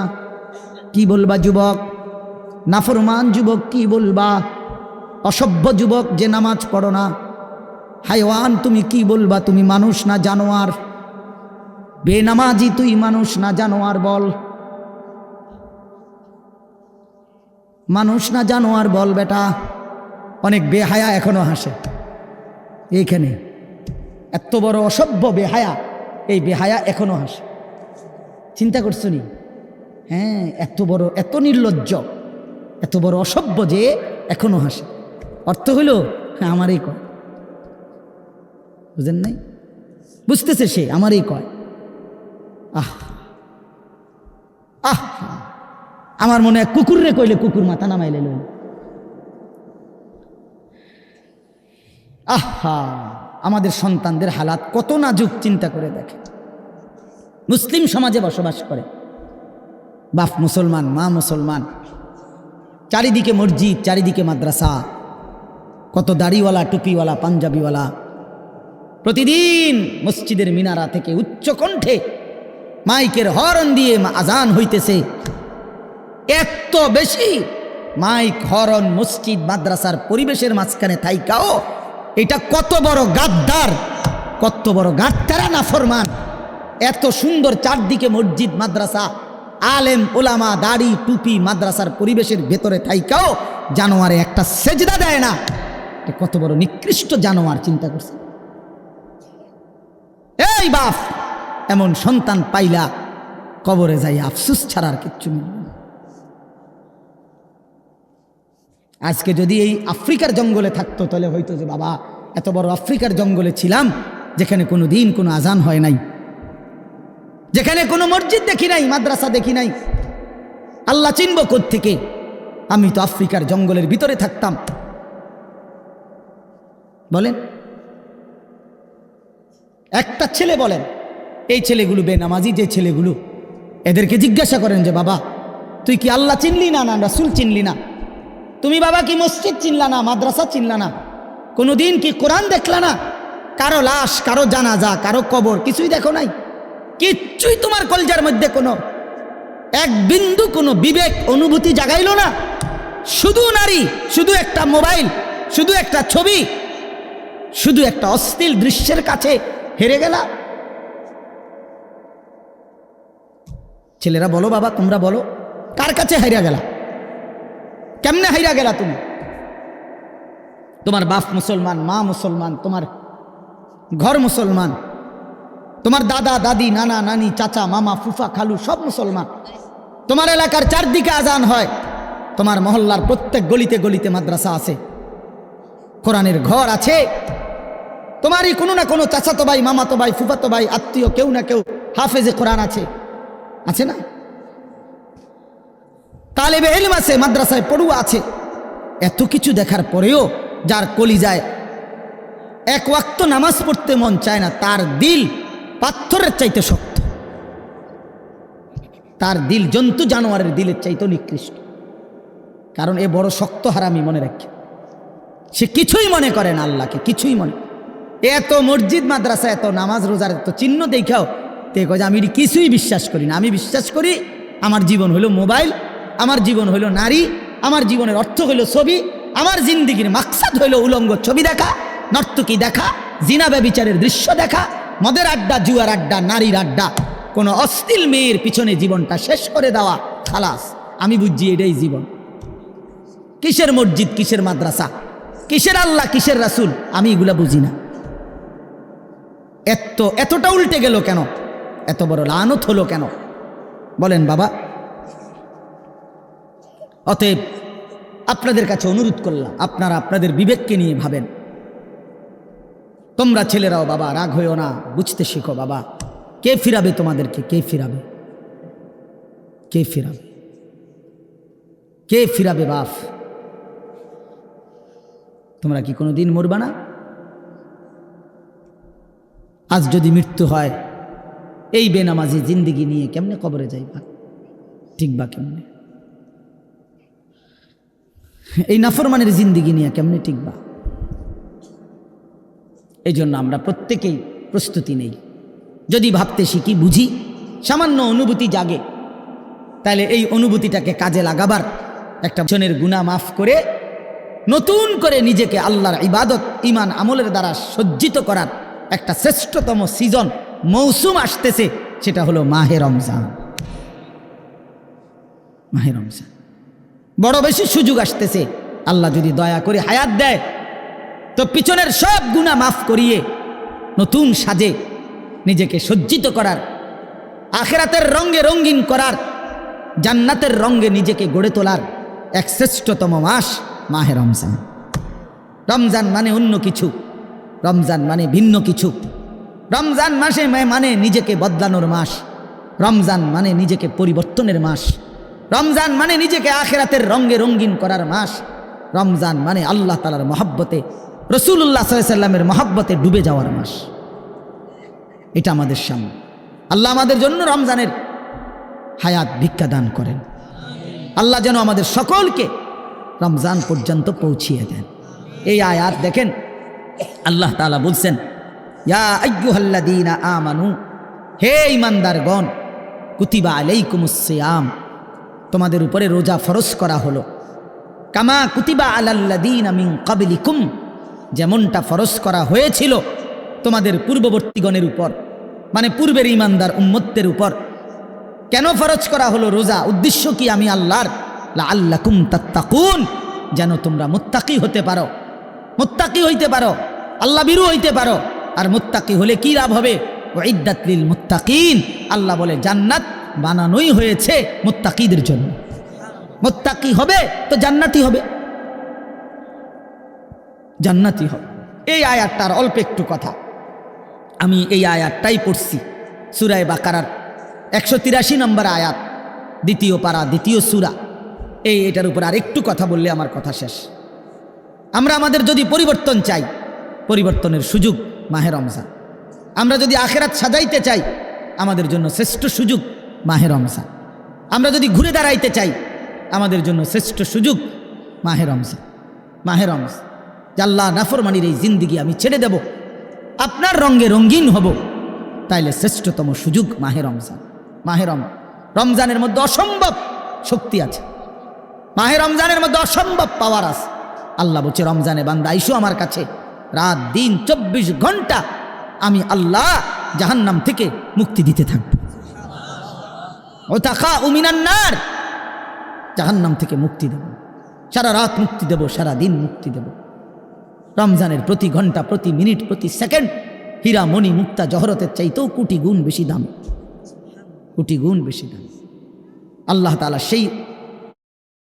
কি বলবা যুবক? নাফরমান যুবক কি বলবা? অসভ্য যুবক যে নামাজ পড়ো না, হায়ওয়ান তুমি কি বলবা? তুমি মানুষ না জানোয়ার? বেনামাজি তুই মানুষ না জানোয়ার? বল, মানুষ না জানোয়ার বল বেটা। অনেক বেহায়া এখনো হাসে এইখানে, এত বড় অসভ্য বেহায়া, এই বেহায়া এখনো হাসে। চিন্তা করছো নি? হ্যাঁ, এত বড়, এত নির্লজ্জ, এত বড় অসভ্য যে এখনো হাসে। অর্থ হইল হ্যাঁ আমারই কয়, বুঝেন নাই? বুঝতেছে সে আমারই কয়। আহ আহ, আমার মনে হয় কুকুররে কইলে কুকুর মাথা নামাইলে লইল। আহা, আমাদের সন্তানদের হালাত কত নাজুক চিন্তা করে দেখে। মুসলিম সমাজে বসবাস করে, বাপ মুসলমান, মা মুসলমান, চারিদিকে মসজিদ, চারিদিকে মাদ্রাসা, কত দাড়িওয়ালা, টুপিওয়ালা, পাঞ্জাবিওয়ালা। প্রতিদিন মসজিদের মিনারা থেকে উচ্চ কণ্ঠে মাইকের হর্ন দিয়ে আজান হইতেছে। এত বেশি মাইক হর্ন মসজিদ মাদ্রাসার পরিবেশের মাঝখানে থাইকাও এটা কত বড় গাদ্দার, কত বড় গাদ্দারা নাফরমান। এত সুন্দর চারদিকে মসজিদ মাদ্রাসা, আলেম ওলামা, দাড়ি টুপি, মাদ্রাসার পরিবেশের ভেতরে থাইকাও জানোয়ারে একটা সেজদা দেয় না। কত বড় নিকৃষ্ট জানোয়ার, চিন্তা করছে। এই বাপ, এমন সন্তান পাইলা কবরে যাই আফসুস ছাড়ার কিচ্ছু নেই। আজকে যদি এই আফ্রিকার জঙ্গলে থাকতো তাহলে হয়তো যে বাবা এত বড় আফ্রিকার জঙ্গলে ছিলাম যেখানে কোনো দিন কোনো আজান হয় নাই, যেখানে কোনো মসজিদ দেখি নাই, মাদ্রাসা দেখি নাই, আল্লাহ চিনব কোত্থেকে? আমি তো আফ্রিকার জঙ্গলের ভিতরে থাকতাম। বলেন, একটা ছেলে বলেন, এই ছেলেগুলো বেনামাজি যে ছেলেগুলো, এদেরকে জিজ্ঞাসা করেন যে বাবা তুই কি আল্লাহ চিনলি না, না রাসূল চিনলি না? তুমি বাবা কি মসজিদ চিনলা না, মাদ্রাসা চিনলা না? কোনোদিন কি কোরআন দেখলা না? কারো লাশ, কারো জানাজা, কারো কবর কিছুই দেখো নাই? কিচ্ছুই তোমার কলজার মধ্যে কোনো এক বিন্দু কোনো বিবেক অনুভূতি জাগাইলো না? শুধু নারী, শুধু একটা মোবাইল, শুধু একটা ছবি, শুধু একটা অশ্লীল দৃশ্যের কাছে হেরে গেলা। ছেলেরা বলো বাবা, তোমরা বলো, কার কাছে হেরে গেলা? কেমনে হাইরা গেলা তুমি? তোমার বাপ মুসলমান, মা মুসলমান, তোমার ঘর মুসলমান, তোমার দাদা দাদি, নানা নানি, চাচা মামা, ফুফা খালু সব মুসলমান। তোমার এলাকার চারদিকে আজান হয়, তোমার মহল্লার প্রত্যেক গলিতে গলিতে মাদ্রাসা আছে, কোরআনের ঘর আছে। তোমারই কোনো না কোনো চাচাতো ভাই, মামাতো ভাই, ফুফাতো ভাই, আত্মীয় কেউ না কেউ হাফেজে কোরআন আছে, আছে না? তালেবে ইলম আছে, মাদ্রাসায় পড়ুয়া আছে। এত কিছু দেখার পরেও যার কলিজায় এক ওয়াক্ত নামাজ পড়তে মন চায় না, তার দিল পাথরের চাইতে শক্ত, তার দিল জন্তু জানোয়ারের দিলের চাইতে নিকৃষ্ট। কারণ এ বড় শক্ত হারামি, মনে রাখে। সে কিছুই মনে করে না আল্লাহকে, কিছুই মনে। এত মসজিদ মাদ্রাসা, এত নামাজ রোজার এত চিহ্ন দেখাও তে কয় আমি কিছুই বিশ্বাস করি না। আমি বিশ্বাস করি আমার জীবন হলো মোবাইল, আমার জীবন হলো নারী, আমার জীবনের অর্থ হলো ছবি, আমার জিন্দিগির মাকসাদ হলো উলঙ্গ ছবি দেখা, নর্তকী দেখা, জিনা ব্যভিচারের দৃশ্য দেখা, মদের আড্ডা, জুয়ার আড্ডা, নারীর আড্ডা, কোনো অশ্লীল মেয়ের পিছনে জীবনটা শেষ করে দেওয়া, খালাস। আমি বুঝছি এটাই জীবন। কিসের মসজিদ, কিসের মাদ্রাসা, কিসের আল্লাহ, কিসের রাসূল, আমি এগুলা বুঝি না। এতটা উল্টে গেল কেন? এত বড় লানত হলো কেন? বলেন বাবা। অতএব আপনাদের কাছে অনুরোধ করলাম, আপনারা আপনাদের বিবেককে নিয়ে ভাবেন। তোমরা ছেলেরাও বাবা রাগ হইও না, বুঝতে শিখো বাবা। কে ফিরাবে তোমাদেরকে? কে ফিরাবে? কে ফিরাবে? কে ফিরাবে বাপ? তোমরা কি কোনোদিন মরবা না? আজ যদি মৃত্যু হয়, এই বেনামাজি জিন্দিগি নিয়ে কেমনে কবরে যাইবা? ঠিক বা কেমনে? এই নাফরমানের জিন্দিগি নিয়ে কেমনে টিকবা? এই জন্য আমরা প্রত্যেকেই প্রস্তুতি নেই। যদি ভাবতে শিখি, বুঝি, সামান্য অনুভূতি জাগে, তাহলে এই অনুভূতিটাকে কাজে লাগাবার, একটা জনের গুনাহ মাফ করে নতুন করে নিজেকে আল্লাহর ইবাদত, ইমান, আমলের দ্বারা সজ্জিত করার একটা শ্রেষ্ঠতম সিজন, মৌসুম আসতেছে, সেটা হলো মাহে রমজান। মাহে রমজান বড় বেশি সুযোগ আসতেছে। আল্লাহ যদি দয়া করে হায়াত দেয়, তো পিছনের সব গুনাহ মাফ করিয়ে নতুন সাজে নিজেকে সজ্জিত করার, আখিরাতের রঙে রঙিন করার, জান্নাতের রঙে নিজেকে গড়ে তোলার এক শ্রেষ্ঠতম মাস মাহে রমজান। রমজান মানে অন্য কিছু, রমজান মানে ভিন্ন কিছু। রমজান মাসে মানে নিজেকে বদলানোর মাস, রমজান মানে নিজেকে পরিবর্তনের মাস, রমজান মানে নিজেকে আখিরাতের রঙে রঙিন করার মাস, রমজান মানে আল্লাহ তাআলার মহব্বতে, রাসূলুল্লাহ সাল্লাল্লাহু আলাইহি ওয়াসাল্লামের মহব্বতে ডুবে যাওয়ার মাস। এটা আমাদের সামনে। আল্লাহ আমাদের জন্য রমজানের হায়াত ভিক্ষা দান করেন। আল্লাহ যেন আমাদের সকলকে রমজান পর্যন্ত পৌঁছিয়ে দেন। এই আয়াত দেখেন, আল্লাহ তাআলা বলছেন, ইয়া আইয়ুহাল্লাযীনা আমানু, হে ঈমানদারগণ, কুতিবা আলাইকুমুস সিয়াম, তোমাদের উপরে রোজা ফরজ করা হলো, কামা কুতিবা আলাল্লাযীনা মিন ক্বাবলিকুম, যেমনটা ফরজ করা হয়েছিল তোমাদের পূর্ববর্তীগণের উপর, মানে পূর্বের ঈমানদার উম্মতদের উপর। কেন ফরজ করা হলো রোজা? উদ্দেশ্য কি? আমি আল্লাহর, লাআল্লাকুম তাত্তাকুন, যেন তোমরা মুত্তাকি হতে পারো, মুত্তাকি হইতে পারো, আল্লাহ ভীরু হইতে পারো। আর মুত্তাকি হলে কি লাভ হবে? উইদ্দাত লিল মুত্তাকিন, আল্লাহ বলে জান্নাত বানানোই হয়েছে মুত্তাকিদের জন্য। মুত্তাকি হবে তো জান্নাতি হবে, জান্নাতি হবে। এই আয়াতটার অল্প একটু কথা, আমি এই আয়াতটাই পড়ছি সূরা বাকারার 183 নম্বর আয়াত, দ্বিতীয় পারা, দ্বিতীয় সূরা। এটার উপর আর একটু কথা বললে আমার কথা শেষ। আমরা আমাদের যদি পরিবর্তন চাই, পরিবর্তনের সুযোগ মাহে রমজান। আমরা যদি আখিরাত সাজাইতে চাই, আমাদের জন্য শ্রেষ্ঠ সুযোগ মাহে রমজান। আমরা যদি ঘুরে দাঁড়াইতে চাই, আমাদের জন্য শ্রেষ্ঠ সুযোগ মাহে রমজান। মাহে রমজান, আল্লাহ নাফরমানির এই জিন্দিগি আমি ছেড়ে দেব, আপনার রঙে রঙিন হব, তাইলে শ্রেষ্ঠতম সুযোগ মাহে রমজান। মাহে রমজানের মধ্যে অসম্ভব শক্তি আছে, মাহে রমজানের মধ্যে অসম্ভব পাওয়ার আছে। আল্লাহ বলছে, রমজানে বান্দা আইসো আমার কাছে, রাত দিন 24 ঘন্টা আমি আল্লাহ জাহান্নাম থেকে মুক্তি দিতে থাকব। ওয়াতাকাউ মিনান নার, জাহান্নাম থেকে মুক্তি দেব। সারা রাত মুক্তি দেব, সারা দিন মুক্তি দেব। রমজানের প্রতি ঘন্টা, প্রতি মিনিট, প্রতি সেকেন্ড হীরা মণি মুক্তা জহরতের চাইতেও কোটি গুণ বেশি দাম, কোটি গুণ বেশি দাম। আল্লাহ তাআলা সেই